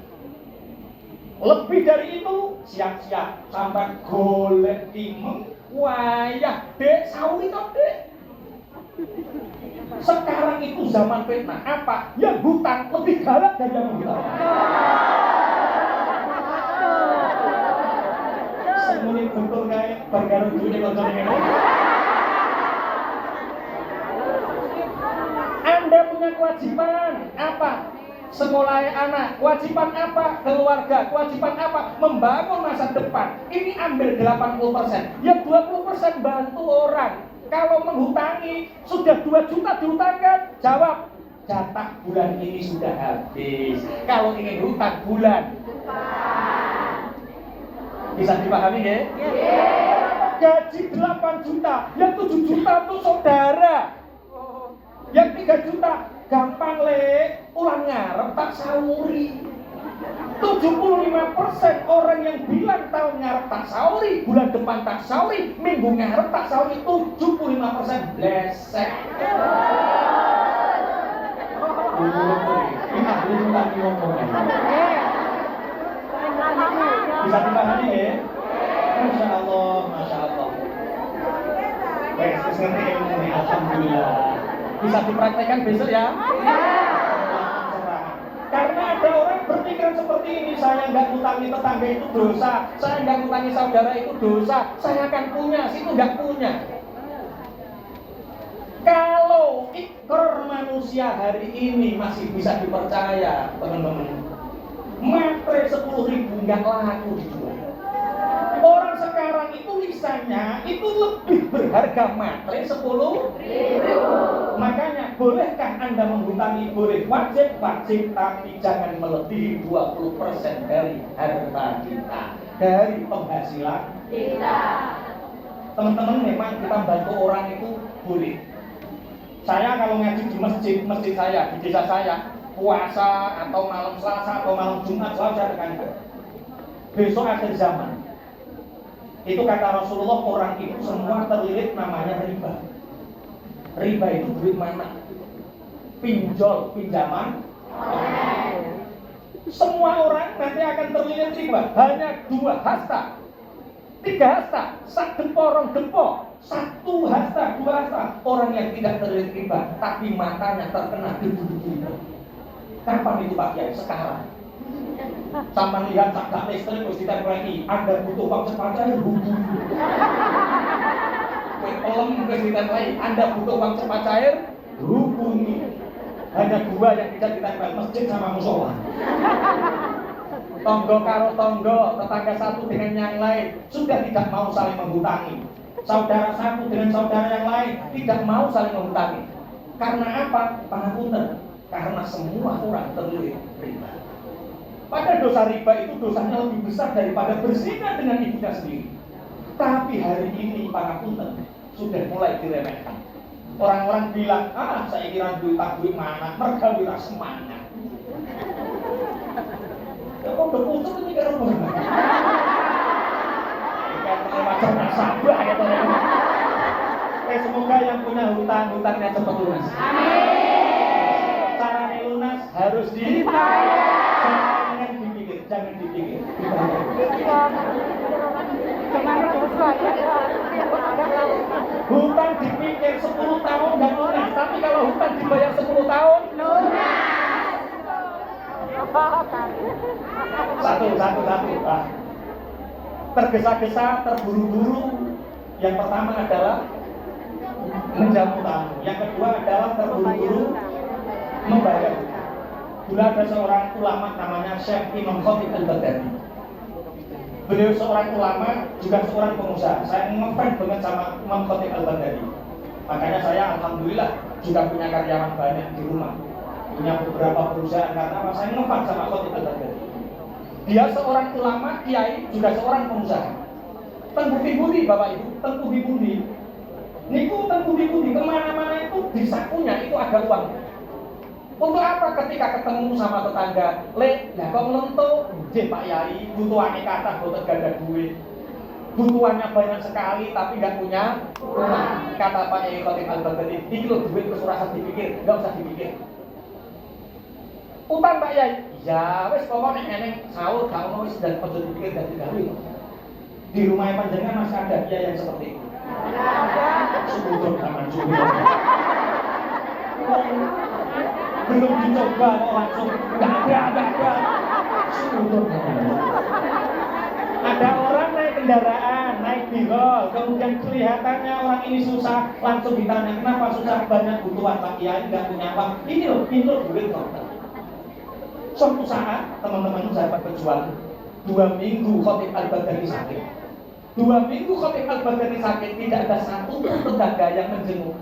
Speaker 3: Lebih dari itu, siap-siap sampai golek timeng, wayah dek, sauri kok dek. Sekarang itu zaman fitnah. Apa? Yang hutang lebih galak dari yang menghutang. Semuni betul kayak bergaruh dunia konsolnya. Anda punya kewajiban apa? Sekolah anak. Kewajiban apa? Keluarga. Kewajiban apa? Membangun masa depan. Ini ambil 80%. Ya 20% bantu orang. Kalau menghutangi sudah 2 juta dihutangkan, jawab, jatah bulan ini sudah habis. Kalau ingin hutang bulan bisa dipahami ya? Gaji 8 juta, yang 7 juta itu saudara. Yang 3 juta gampang ulang ngarep tak sauri. 75% orang yang bilang tahun ngarep tak sauri, bulan depan tak sauri, minggu ngarep tak sauri, 75% blesek. Ini ahli tentang ngomongnya. Bisa dipahami ya? Masya Allah, Masya Allah. Baik, saya ngerti ilmu ini, alhamdulillah. Bisa dipraktekkan besok ya? Karena ada orang berpikiran seperti ini, saya nggak ngutangi tetangga itu dosa, saya nggak ngutangi saudara itu dosa, saya akan punya, situ nggak punya. Kalau ikrar manusia hari ini masih bisa dipercaya, teman-teman, matre 10.000 nggak laku dijual. Orang sekarang itu lisannya itu lebih berharga matre 10.000. Makanya bolehkah Anda menghutangi? Boleh, wajib, tapi jangan melebihi 20% dari harta kita, dari penghasilan kita. Teman-teman, memang kita bantu orang itu boleh. Saya kalau ngaji di masjid saya, di desa saya, puasa atau malam Selasa atau malam Jumat, saya tekankan, besok akhir zaman. Itu kata Rasulullah, orang itu semua terlilit namanya riba. Riba itu duit mana? Pinjol, pinjaman. Semua orang nanti akan terlilit riba. Hanya 2 hasta, 3 hasta, sak demporong dempo, 1 hasta, 2 hasta. Orang yang tidak terlilit riba, tapi matanya terkena debu-debu. Kapan itu Pak Kiai? Sekarang. Sampai lihat cakap listrik terus ditempeli, Anda butuh uang cepat cair, hubungi. Pelem terus ditempeli, Anda butuh uang cepat cair, hubungi. Hanya 2 yang tidak ditempel, masjid sama musola. Tonggo karo tonggo, tetangga satu dengan yang lain sudah tidak mau saling menghutangi. Saudara satu dengan saudara yang lain tidak mau saling menghutangi. Karena apa? Pangapunten. Karena semua orang terlilit riba. Padahal dosa riba itu dosanya lebih besar daripada berzina dengan ibunya sendiri. Tapi hari ini pangapunten sudah mulai diremehkan. Orang-orang bilang, saya kira duit mana, mereka bilang semangat. Ya kok berputus ini kira mana? Kayak macam nasabah ya teman-teman. Semoga yang punya hutang-hutangnya cepat lunas. Amin. Caranya lunas harus dibayar. Jangan dipikir. Hutang dipikir 10 tahun nggak lunas, tapi kalau hutang dibayar 10 tahun lunas. Satu. Tergesa-gesa, terburu-buru. Yang pertama adalah menjamu tamu. Yang kedua adalah terburu-buru membayar hutang. Dulu ada seorang ulama namanya Syekh Imam Khatib Al-Baghdadi. Beliau seorang ulama, juga seorang pengusaha. Saya ngefans banget sama Imam Khatib Al-Baghdadi. Makanya saya alhamdulillah juga punya karyawan banyak di rumah. Punya beberapa perusahaan karena saya ngefans sama Khatib Al-Baghdadi. Dia seorang ulama, kiai, juga seorang pengusaha. Tengku-budi Bapak Ibu, tengku-budi. Niku tengku-budi kemana-mana itu di sakunya itu ada uang. Untuk apa? Ketika ketemu sama tetangga, lah kok melentuk? Nggih Pak Yai, butuhannya kata boten gada duit. Butuhannya banyak sekali tapi nggak punya rumah. Kata Pak Yai Khatib Al-Baghdadi, iki lho duit wis ora usah dipikir, nggak usah dipikir. Utang Pak Yai, Ya wis pokoknya eneng sahur gak ono wis dan ojo dipikir dadi gawe. Di rumah panjenengan masih ada dia yang seperti itu. Sudut taman juga. Belum dicoba kok langsung enggak ada. Sudut taman. Ada orang naik kendaraan, naik bigol, kemudian kelihatannya orang ini susah, langsung ditanya kenapa susah, banyak butuhan Pak Kiai, nggak punya apa. Ini loh, pintu duit kok. Suatu saat teman-teman sahabat berjuang 2 minggu Khatib Al-Baghdadi sakit. 2 minggu Khatib Al-Baghdadi sakit, tidak ada satu pun tetangga yang menjenguk.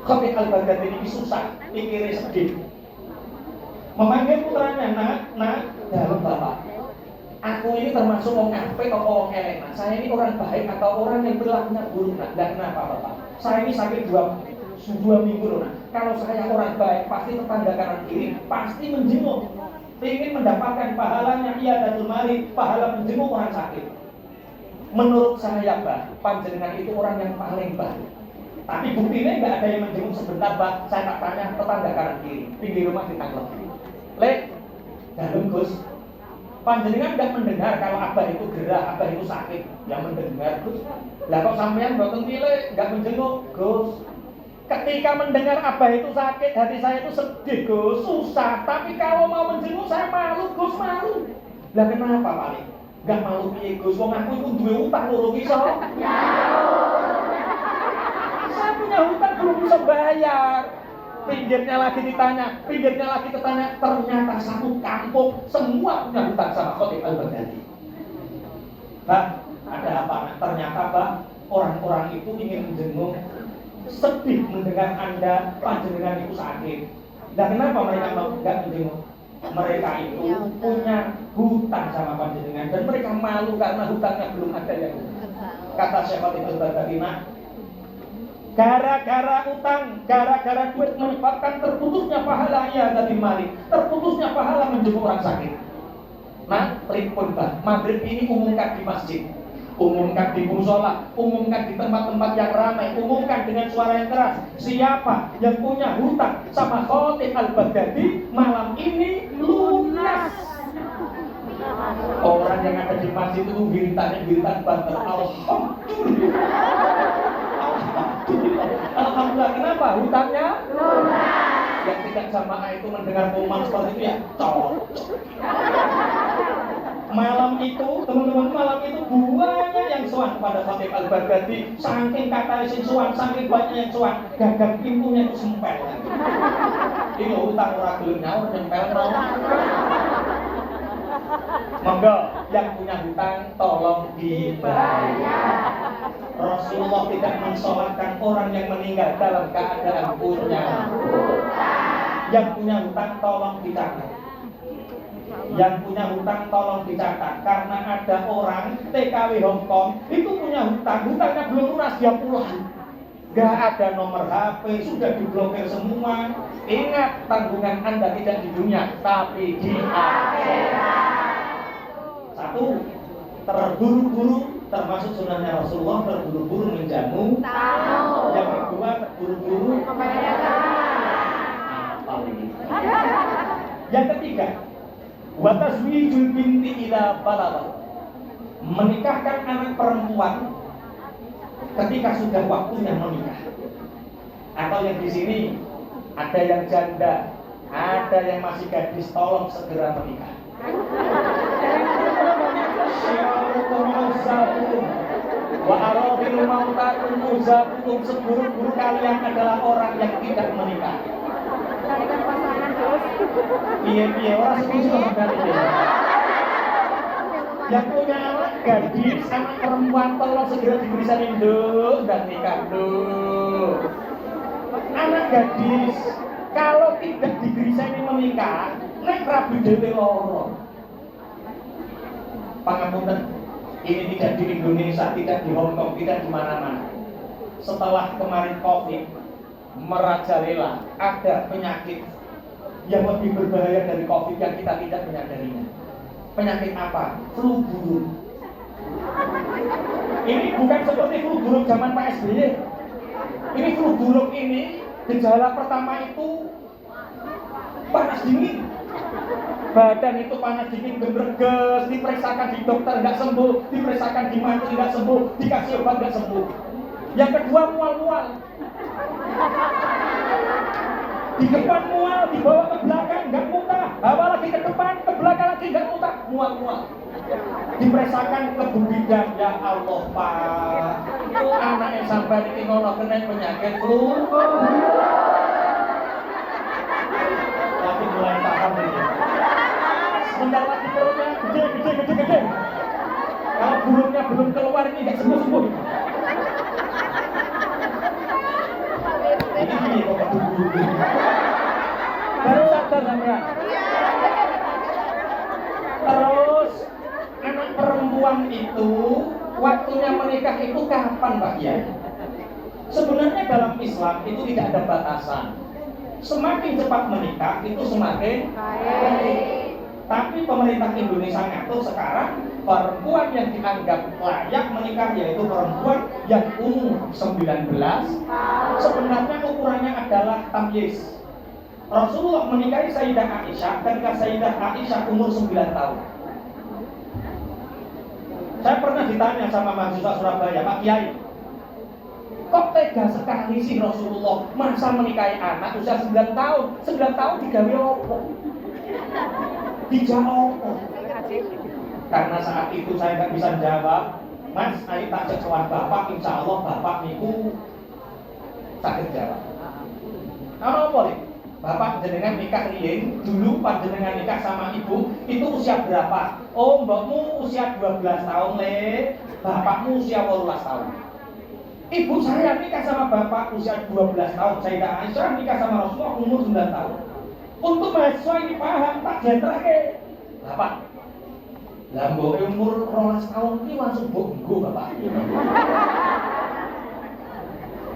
Speaker 3: Khatib Al-Baghdadi ini susah, pikirnya sedih. Memanggil putranya, nak, dalam bapak. Aku ini termasuk orang apik atau orang elek. Saya ini orang baik atau orang yang berlakunya buruk, nak? Dan kenapa bapak? Saya ini sakit 2 minggu loh, nak. Kalau saya orang baik, pasti tetangga kanan kiri, pasti menjenguk. Ingin mendapatkan pahalanya, iya dan mari pahala menjenguk orang sakit. Menurut saya, Pak, panjenengan itu orang yang paling baik. Tapi buktinya nggak ada yang menjenguk sebentar, Pak. Saya tak tanya tetangga kanan kiri, pinggir rumah ditangkap. Lek, dalam Gus. Panjenengan tidak mendengar kalau abah itu gerah, abah itu sakit. Yang mendengar Gus. Lah kok sampean boten pilih nggak menjenguk Gus. Ketika mendengar abah itu sakit, hati saya itu sedih Gus, susah. Tapi kalau mau menjenguk saya malu Gus, malu. Lah kenapa paling? Nggak malu piye Gus? Wong aku itu duwe utang loro iso. Saya punya hutang belum bisa bayar. Pinggirnya lagi ditanya, ternyata satu kampung semua punya hutang sama Khatib Al-Baghdadi. Pak, ada apa? Ternyata Pak, orang-orang itu ingin menjenguk, sedih mendengar Anda panjenengan itu sakit. Dan kenapa mereka nggak menjenguk? Mereka itu punya hutang sama panjenengan dan mereka malu karena hutangnya belum ada yang kata Syekh Khatib Al-Baghdadi, gara-gara utang, gara-gara duit menyebabkan terputusnya pahala ya dari malik, terputusnya pahala menjenguk orang sakit. Nah, pripun Pak, maghrib ini umumkan di masjid, umumkan di musola, umumkan di tempat-tempat yang ramai, umumkan dengan suara yang keras. Siapa yang punya hutang sama Khatib Al-Baghdadi malam ini lunas. Orang yang ada di masjid itu wiritan banter, Alhamdulillah, kenapa? Hutangnya lunas. Yang tidak jamaah itu mendengar pengumuman seperti itu ya cocok. Malam itu, teman-teman, malam itu banyak yang sowan kepada Khatib Al-Baghdadi. Saking kata sing sowan, saking banyak yang sowan, gagang pintunya itu sempel. Ini hutang ora gelem nyaur nyempel ora. Monggo yang punya hutang tolong dibayar. Rasulullah tidak mensolatkan orang yang meninggal dalam keadaan punya hutang. Yang punya hutang tolong dicatat. Yang punya hutang tolong dicatat. Karena ada orang TKW Hongkong itu punya hutang, hutangnya belum lunas, dia pulang. Gak ada nomor HP, sudah diblokir semua. Ingat, tanggungan Anda tidak di dunia, tapi di akhirat. Satu, terburu-buru, termasuk sunnahnya Rasulullah, terburu-buru menjamu tamu. Yang kedua, terburu-buru yang ketiga, wa tazwijul binti ila balagha, menikahkan anak perempuan ketika sudah waktunya menikah. Atau yang di sini ada yang janda, ada yang masih gadis, tolong segera menikah. Wa aradil mautakum uzabukum, seburuk-buruk kalian adalah orang yang tidak menikah. Carikan pasangan terus. Piye orang setuju sama kalian. Yang punya anak gadis, anak perempuan, tolong segera diberikan induk dan nikah dulu. Anak gadis kalau tidak diberikan menikah, nek rabi dhewe loro. Pangapunten, ini tidak di Indonesia, tidak di Hongkong, tidak di mana-mana. Setelah kemarin Covid merajalela, ada penyakit yang lebih berbahaya dari Covid yang kita tidak menyadarinya. Penyakit apa? Flu burung. Ini bukan seperti flu burung zaman Pak SBY. Ini flu burung ini, gejala pertama itu panas dingin. Badan itu panas dingin bergegas, diperiksakan di dokter nggak sembuh, diperiksakan di mata nggak sembuh, dikasih obat nggak sembuh. Yang kedua mual-mual. Di depan mual, dibawa ke belakang nggak muntah, bawa lagi ke depan, ke belakang lagi nggak muntah, mual-mual. Diperiksakan ke bidan, ya Allah Pak, anak yang sampai ini ngono kena penyakit flu. Lagi mulai paham ini. Sebentar lagi perutnya gede. Kalau burungnya belum keluar ini nggak sembuh. Ini kok buru-buru. Baru sadar sampean. Terus anak perempuan itu waktunya menikah itu kapan Pak Kiai? Sebenarnya dalam Islam itu tidak ada batasan. Semakin cepat menikah itu semakin baik. Tapi pemerintah Indonesia ngatur sekarang perempuan yang dianggap layak menikah yaitu perempuan yang umur 19. Sebenarnya ukurannya adalah tamyiz. Rasulullah menikahi Sayyidah Aisyah ketika Sayyidah Aisyah umur 9 tahun. Saya pernah ditanya sama mahasiswa Surabaya, Pak Kiai, kok tega sekali sih Rasulullah masa menikahi anak usia 9 tahun? 9 tahun digawe opo? Dijawab. Karena saat itu saya nggak bisa jawab, Mas, ayo tak sesuai Bapak, insya Allah Bapak niku sakit jawab. Apa boleh? Bapak jenengan nikah riyen, dulu panjenengan nikah sama ibu, itu usia berapa? Oh, mbakmu usia 12 tahun le, bapakmu usia 18 tahun. Ibu saya nikah sama bapak usia 12 tahun, Sayyidah Aisyah nikah sama Rasulullah umur 9 tahun. Untuk mahasiswa ini paham, tak jentrake. Bapak, lambo umur 12 tahun ini langsung bonggo Bapak.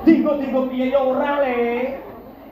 Speaker 3: Tigo piye ya ora le.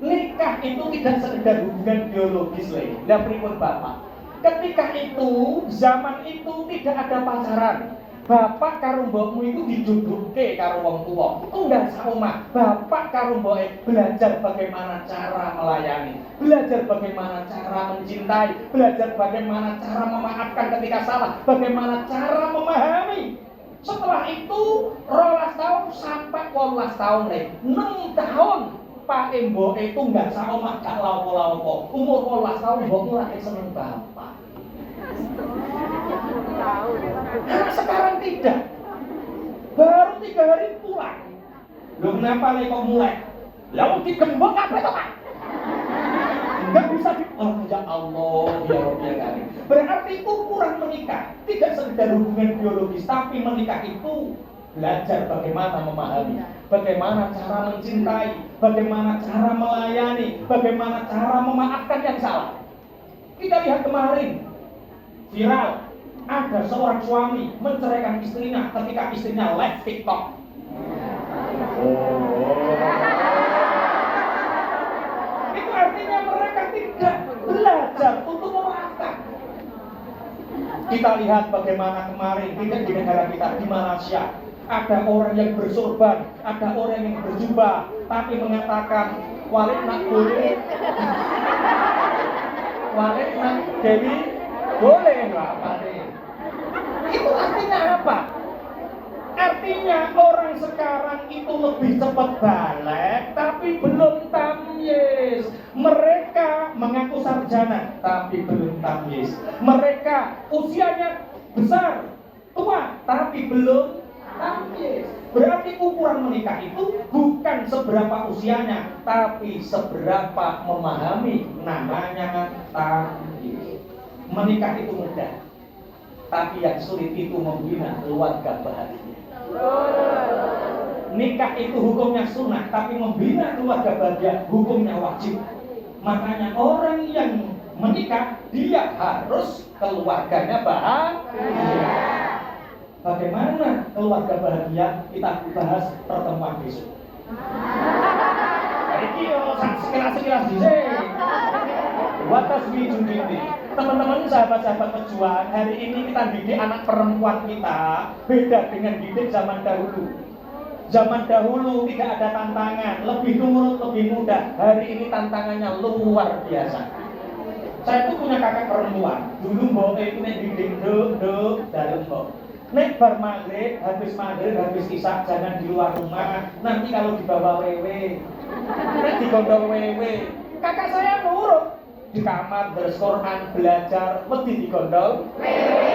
Speaker 3: Nikah itu tidak sekedar hubungan biologis le. Lah pripun Bapak? Ketika itu, zaman itu tidak ada pacaran. Bapak karo mbokmu itu dijodohke karo wong tuwa. Tunggal saomah. Bapak karo mboke belajar bagaimana cara melayani, belajar bagaimana cara mencintai, belajar bagaimana cara memaafkan ketika salah, bagaimana cara memahami. Setelah itu 12 tahun sampai 18 tahun nih, 6 tahun Pak mboke tunggal saomah gak lawo-lawo. Umur 18 tahun mbokmu lagi seneng bapak. Nah, sekarang tidak. Baru 3 hari pulang. Loh kenapa nih kok mulai? Lalu digembok apa itu Pak? Enggak bisa di... Oh ya Allah, ya Rabbi ya Karim. Berarti ukuran menikah tidak sekedar hubungan biologis, tapi menikah itu belajar bagaimana memahami, bagaimana cara mencintai, bagaimana cara melayani, bagaimana cara memaafkan yang salah. Kita lihat kemarin viral, ada seorang suami menceraikan istrinya ketika istrinya live TikTok. Itu artinya mereka tidak belajar untuk memaafkan. Kita lihat bagaimana kemarin tidak di negara kita, di Malaysia, ada orang yang bersorban, ada orang yang berjubah, tapi mengatakan Walid nak boleh, Walid nak Dewi boleh apa nih? Itu artinya apa? Artinya orang sekarang itu lebih cepat balik, tapi belum tamyiz. Mereka mengaku sarjana, tapi belum tamyiz. Mereka usianya besar, tua, tapi belum tamyiz. Berarti ukuran menikah itu bukan seberapa usianya, tapi seberapa memahami, namanya tamyiz. Menikah itu mudah, tapi yang sulit itu membina keluarga bahagia. Nikah itu hukumnya sunnah, tapi membina keluarga bahagia hukumnya wajib. Makanya orang yang menikah, dia harus keluarganya bahagia. Bagaimana keluarga bahagia? Kita bahas pertemuan besok. Iki yo sekilas-sekilas dhisik. Watas ini. Teman-teman sahabat-sahabat pejuang, hari ini kita didik anak perempuan kita beda dengan didik zaman dahulu. Zaman dahulu tidak ada tantangan, lebih nurut, lebih mudah. Hari ini tantangannya luar biasa. Saya tuh punya kakak perempuan. Dulu mbok itu nek bimbing duk dari mbok. Nek bar maghrib, habis isya jangan di luar rumah. Nanti kalau dibawa wewe, nek digondong wewe. Kakak saya nurut. Di kamar terus Quran belajar, wedi digondong wewe.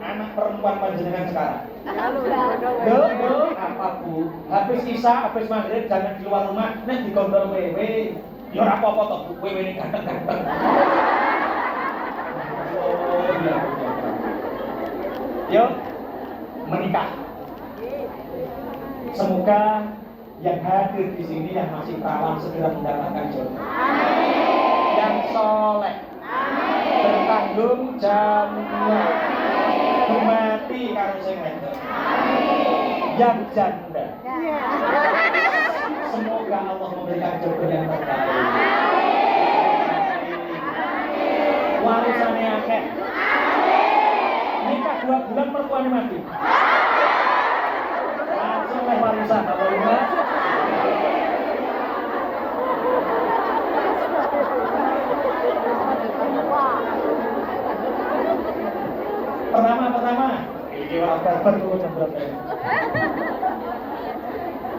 Speaker 3: Anak perempuan panjenengan sekarang. Duk, apa Bu? Habis isya, habis maghrib jangan di luar rumah. Nek digondong wewe. Ya ora apa-apa toh, wewe ini ganteng-ganteng. Oh iya. Yuk, menikah. Semoga yang hadir di sini yang masih perawan segera mendapatkan jodoh. Amin. Yang soleh. Amin. Bertanggung jawab. Mati karo sing wedok. Amin. Yang janda. Semoga Allah memberikan jodoh yang terbaik. Warisannya akeh. Nikah 2 bulan mertuanya mati. Langsung leh warisan kalau enggak. Pertama. Ini orang barbar dulu berapa ya?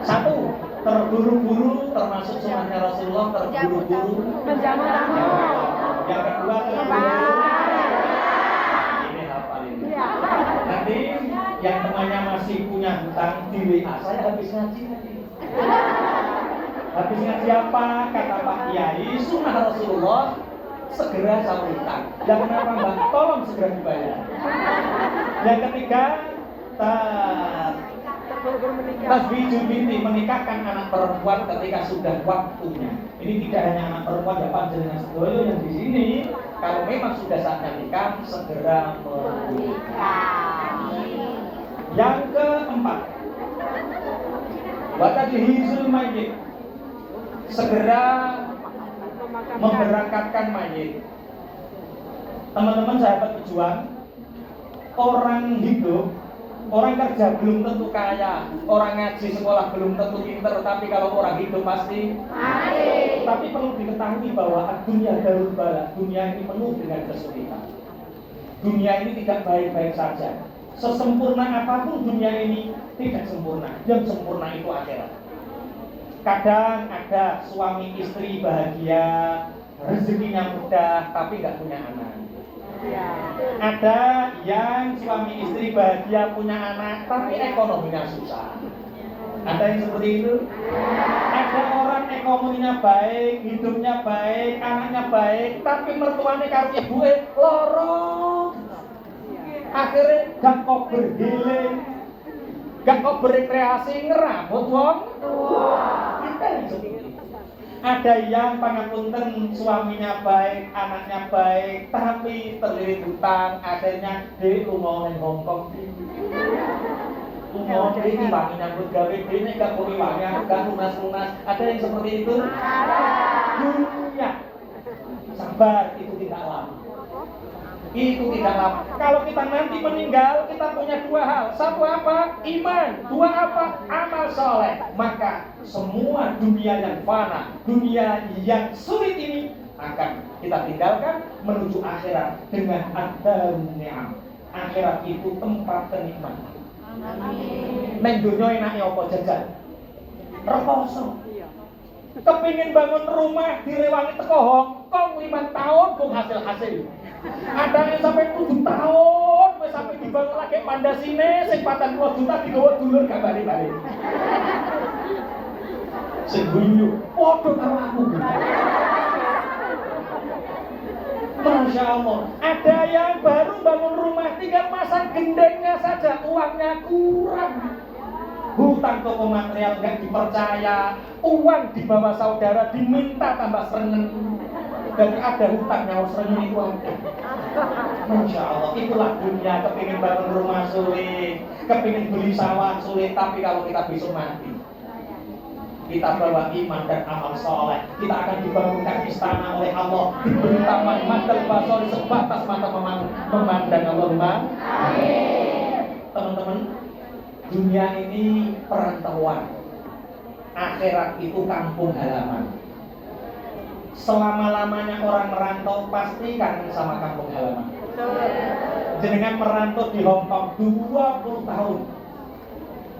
Speaker 3: 1. Terburu-buru termasuk sunnahnya Rasulullah, terburu-buru
Speaker 2: menjamu tamu.
Speaker 3: Yang kedua terburu-buru ini hafal ini. Nanti yang temannya masih punya hutang di WA, saya habis ngaji tadi. Habis ngaji apa? Kata Pak Kiai, sunnah Rasulullah segera sama hutang. Yang kenapa Mbak? Tolong segera dibayar. Yang ketiga, Tazwijul binti, menikahkan anak perempuan ketika sudah waktunya. Ini tidak hanya anak perempuan, ya panjenengan sedoyo yang di sini. Kalau memang sudah saatnya nikah, segera menikah. Yang keempat, watadhizul mayyit, segera memberangkatkan mayit. Teman-teman sahabat pejuang, orang hidup, orang kerja belum tentu kaya, orang ngaji sekolah belum tentu pinter, tapi kalau orang hidup pasti mati. Tapi perlu diketahui bahwa dunia darul bala, dunia ini penuh dengan kesulitan. Dunia ini tidak baik-baik saja. Sesempurna apapun dunia ini tidak sempurna. Yang sempurna itu akhirat. Kadang ada suami istri bahagia, rezekinya mudah, tapi nggak punya anak. Ada yang suami istri bahagia punya anak, tapi ekonominya susah. Ada yang seperti itu. Ada orang ekonominya baik, hidupnya baik, anaknya baik, tapi mertuanya karo ibuke loro. Akhirnya gak kok berhealing, gak kok berrekreasi, ngeramut wong tua. Ada yang pangapunten suaminya baik, anaknya baik, tapi terlilit hutang, akhirnya dia lunga ning Hongkong. Lunga dia wangi nyambut gawe, dia gak kuwi wangi, gak lunas-lunas. Ada yang seperti itu? Dunia. Sabar, itu tidak lama. Itu tidak lama. Kalau kita nanti meninggal, kita punya 2 hal. 1 apa? Iman. 2 apa? Amal soleh. Maka semua dunia yang fana, dunia yang sulit ini akan kita tinggalkan menuju akhirat dengan ad-darun ni'am. Akhirat itu tempat kenikmatan. Neng dunia enaknya apa jajan? Rekoso. Kepingin bangun rumah direwangi teko Hongkong 5 tahun kok hasil. Ada yang sampai 7 tahun, sampai dibangun lagi pandasine, sing 40 juta digawa dulur gak balik-balik. Sing guyu, podo karo aku. Masya Allah, ada yang baru bangun rumah, tinggal pasang gendengnya saja, uangnya kurang. Hutang toko material nggak dipercaya, uang dibawa saudara diminta tambah srengen. Jadi ada hutangnya harus srengen itu ada. Masya Allah, itulah dunia. Kepingin bangun rumah sulit, kepingin beli sawah sulit, tapi kalau kita besok mati, kita bawa iman dan amal soleh, kita akan dibangunkan istana oleh Allah, diberi taman madal basori sebatas mata memandang. Allahumma amin. Teman-teman, dunia ini perantauan, akhirat itu kampung halaman. selama-lamanya orang merantau pasti kangen sama kampung halaman. Jenengan merantau di Hong Kong 20 tahun.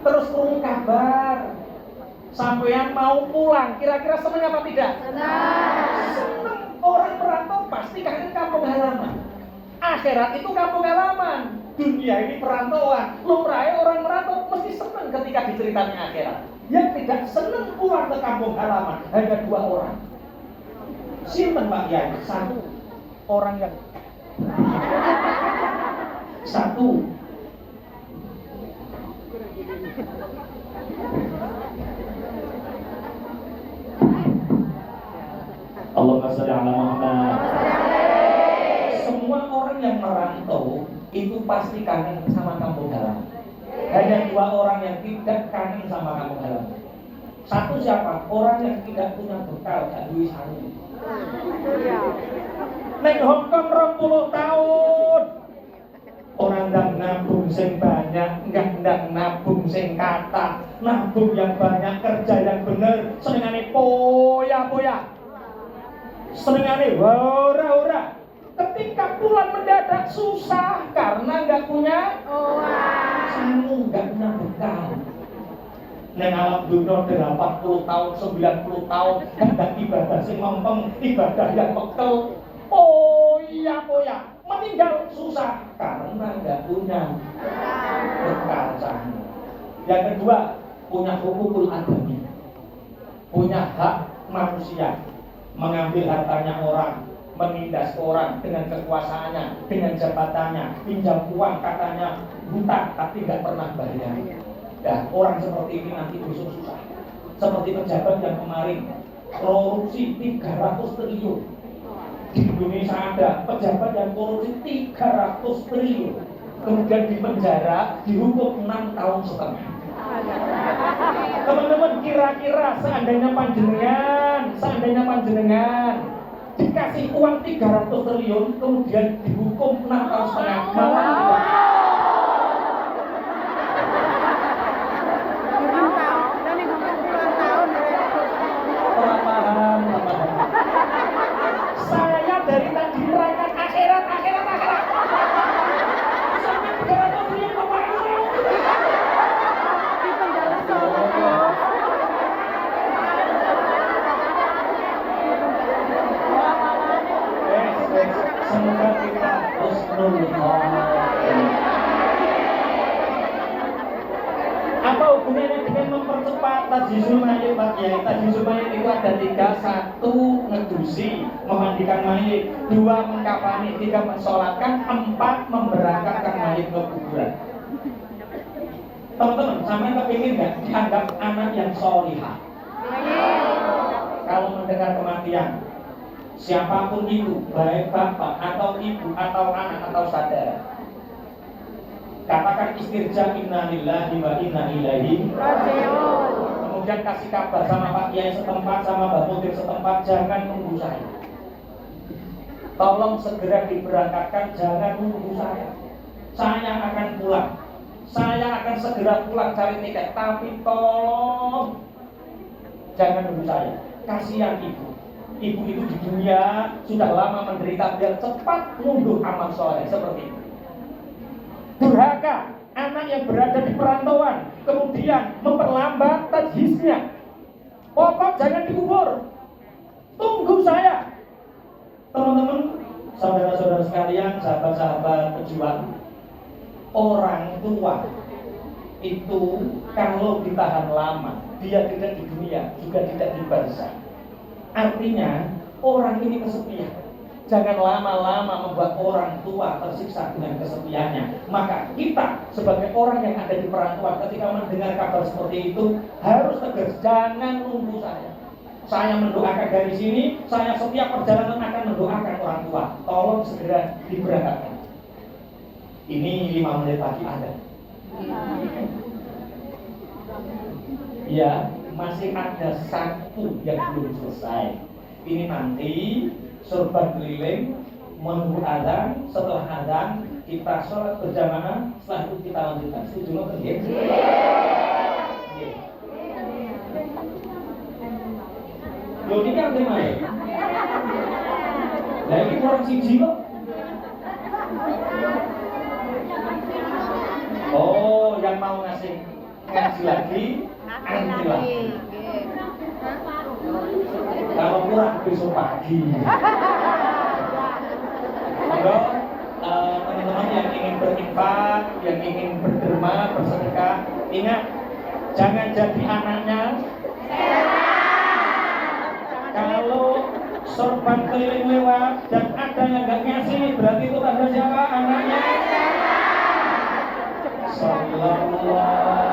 Speaker 3: Terus kurung kabar sampean mau pulang, kira-kira seneng apa tidak? Seneng. Orang merantau pasti kangen kampung halaman. Akhirat itu kampung halaman. Dunia ini perantauan. Lumrahnya orang merantau mesti seneng ketika diceritanya akhirat. Yang tidak seneng pulang ke kampung halaman hanya 2 orang. Sinten Pak Yai? 1 orang yang 1. Allahumma sholli ala Muhammad. Semua orang yang merantau itu pasti kangen sama kampung halaman. Hanya 2 orang yang tidak kangen sama kampung halaman. 1 siapa? Orang yang tidak punya bekal, gak duwe sarung. Neng Hong Kong 20 tahun. Orang ndak nabung sing banyak, ndak nabung sing kata, nabung yang banyak, kerja yang bener, senengane poya-poya. Senengane ora-ora. Ketika pulang mendadak susah karena nggak punya sangu, nggak punya bekal. Neng alam dunia 80 tahun, 90 tahun, hendak ibadah sing ngempeng, ibadah yang bekel, poya-poya. Meninggal susah karena nggak punya bekal sangu. Yang kedua, punya hukukul adami, punya hak manusia. Mengambil hartanya orang, menindas orang dengan kekuasaannya, dengan jabatannya, pinjam uang katanya hutang tapi nggak pernah bayar. Dan orang seperti ini nanti besok susah. Seperti pejabat yang kemarin korupsi 300 triliun. Di Indonesia ada pejabat yang korupsi 300 triliun. Kemudian dipenjara, dihukum 6 tahun setengah. Teman-teman, kira-kira seandainya panjenengan dikasih uang 300 triliun kemudian dihukum 6 tahun setengah, malah paham. Saya dari tadi nerangkan akhirat. Sampai 300 triliun kemarin. Semoga kita husnul khotimah. Apa hubungannya dengan mempercepat tajhizul mayit Pak Kiai? Tajhizul mayit itu ada 3. 1 ngedusi, memandikan mayit. 2 mengkafani. 3 mensolatkan. 4 memberangkatkan mayit ke kuburan. Teman-teman, sampai kepingin nggak dianggap anak yang sholihah? Kalau mendengar kematian, siapapun itu, baik bapak atau ibu atau anak atau saudara, katakan istirja inna lillahi wa inna ilaihi raji'un. Kemudian kasih kabar sama Pak Kiai setempat, sama Mbak Mudir setempat, jangan nunggu saya. Tolong segera diberangkatkan, jangan nunggu saya. Saya akan pulang. Saya akan segera pulang cari tiket, tapi tolong jangan nunggu saya. Kasihan ibu. Ibu itu di dunia sudah lama menderita, biar cepat mundur amal soleh seperti itu. Durhaka anak yang berada di perantauan, kemudian memperlambat tajhiznya. Pokok jangan dikubur, tunggu saya. Teman-teman, saudara-saudara sekalian, sahabat-sahabat pejuang, orang tua itu kalau ditahan lama, dia tidak di dunia, juga tidak di barzakh. Artinya orang ini kesepian. Jangan lama-lama membuat orang tua tersiksa dengan kesepiannya. Maka kita sebagai orang yang ada di perantauan, ketika mendengar kabar seperti itu harus tegas, jangan nunggu saya. Saya mendoakan dari sini, saya setiap perjalanan akan mendoakan orang tua. Tolong segera diberangkatkan. Ini 5 menit lagi ada. Ya, masih ada 1 yang belum selesai. Ini nanti sorban keliling, menunggu adzan. Setelah adzan kita sholat berjamaah. Setelah itu kita lanjutkan. Setuju nggak? Loh, ini kan gimana? Nah ini kurang siji kok. Oh, yang mau ngasih ngaji lagi, nanti lagi. Kalau kurang besok pagi. Monggo teman-teman yang ingin berinfak, yang ingin berderma, bersedekah, ingat jangan jadi anaknya. Kalau sorban keliling lewat dan ada yang nggak ngasih, berarti itu tanda siapa? Anaknya. Sallallahu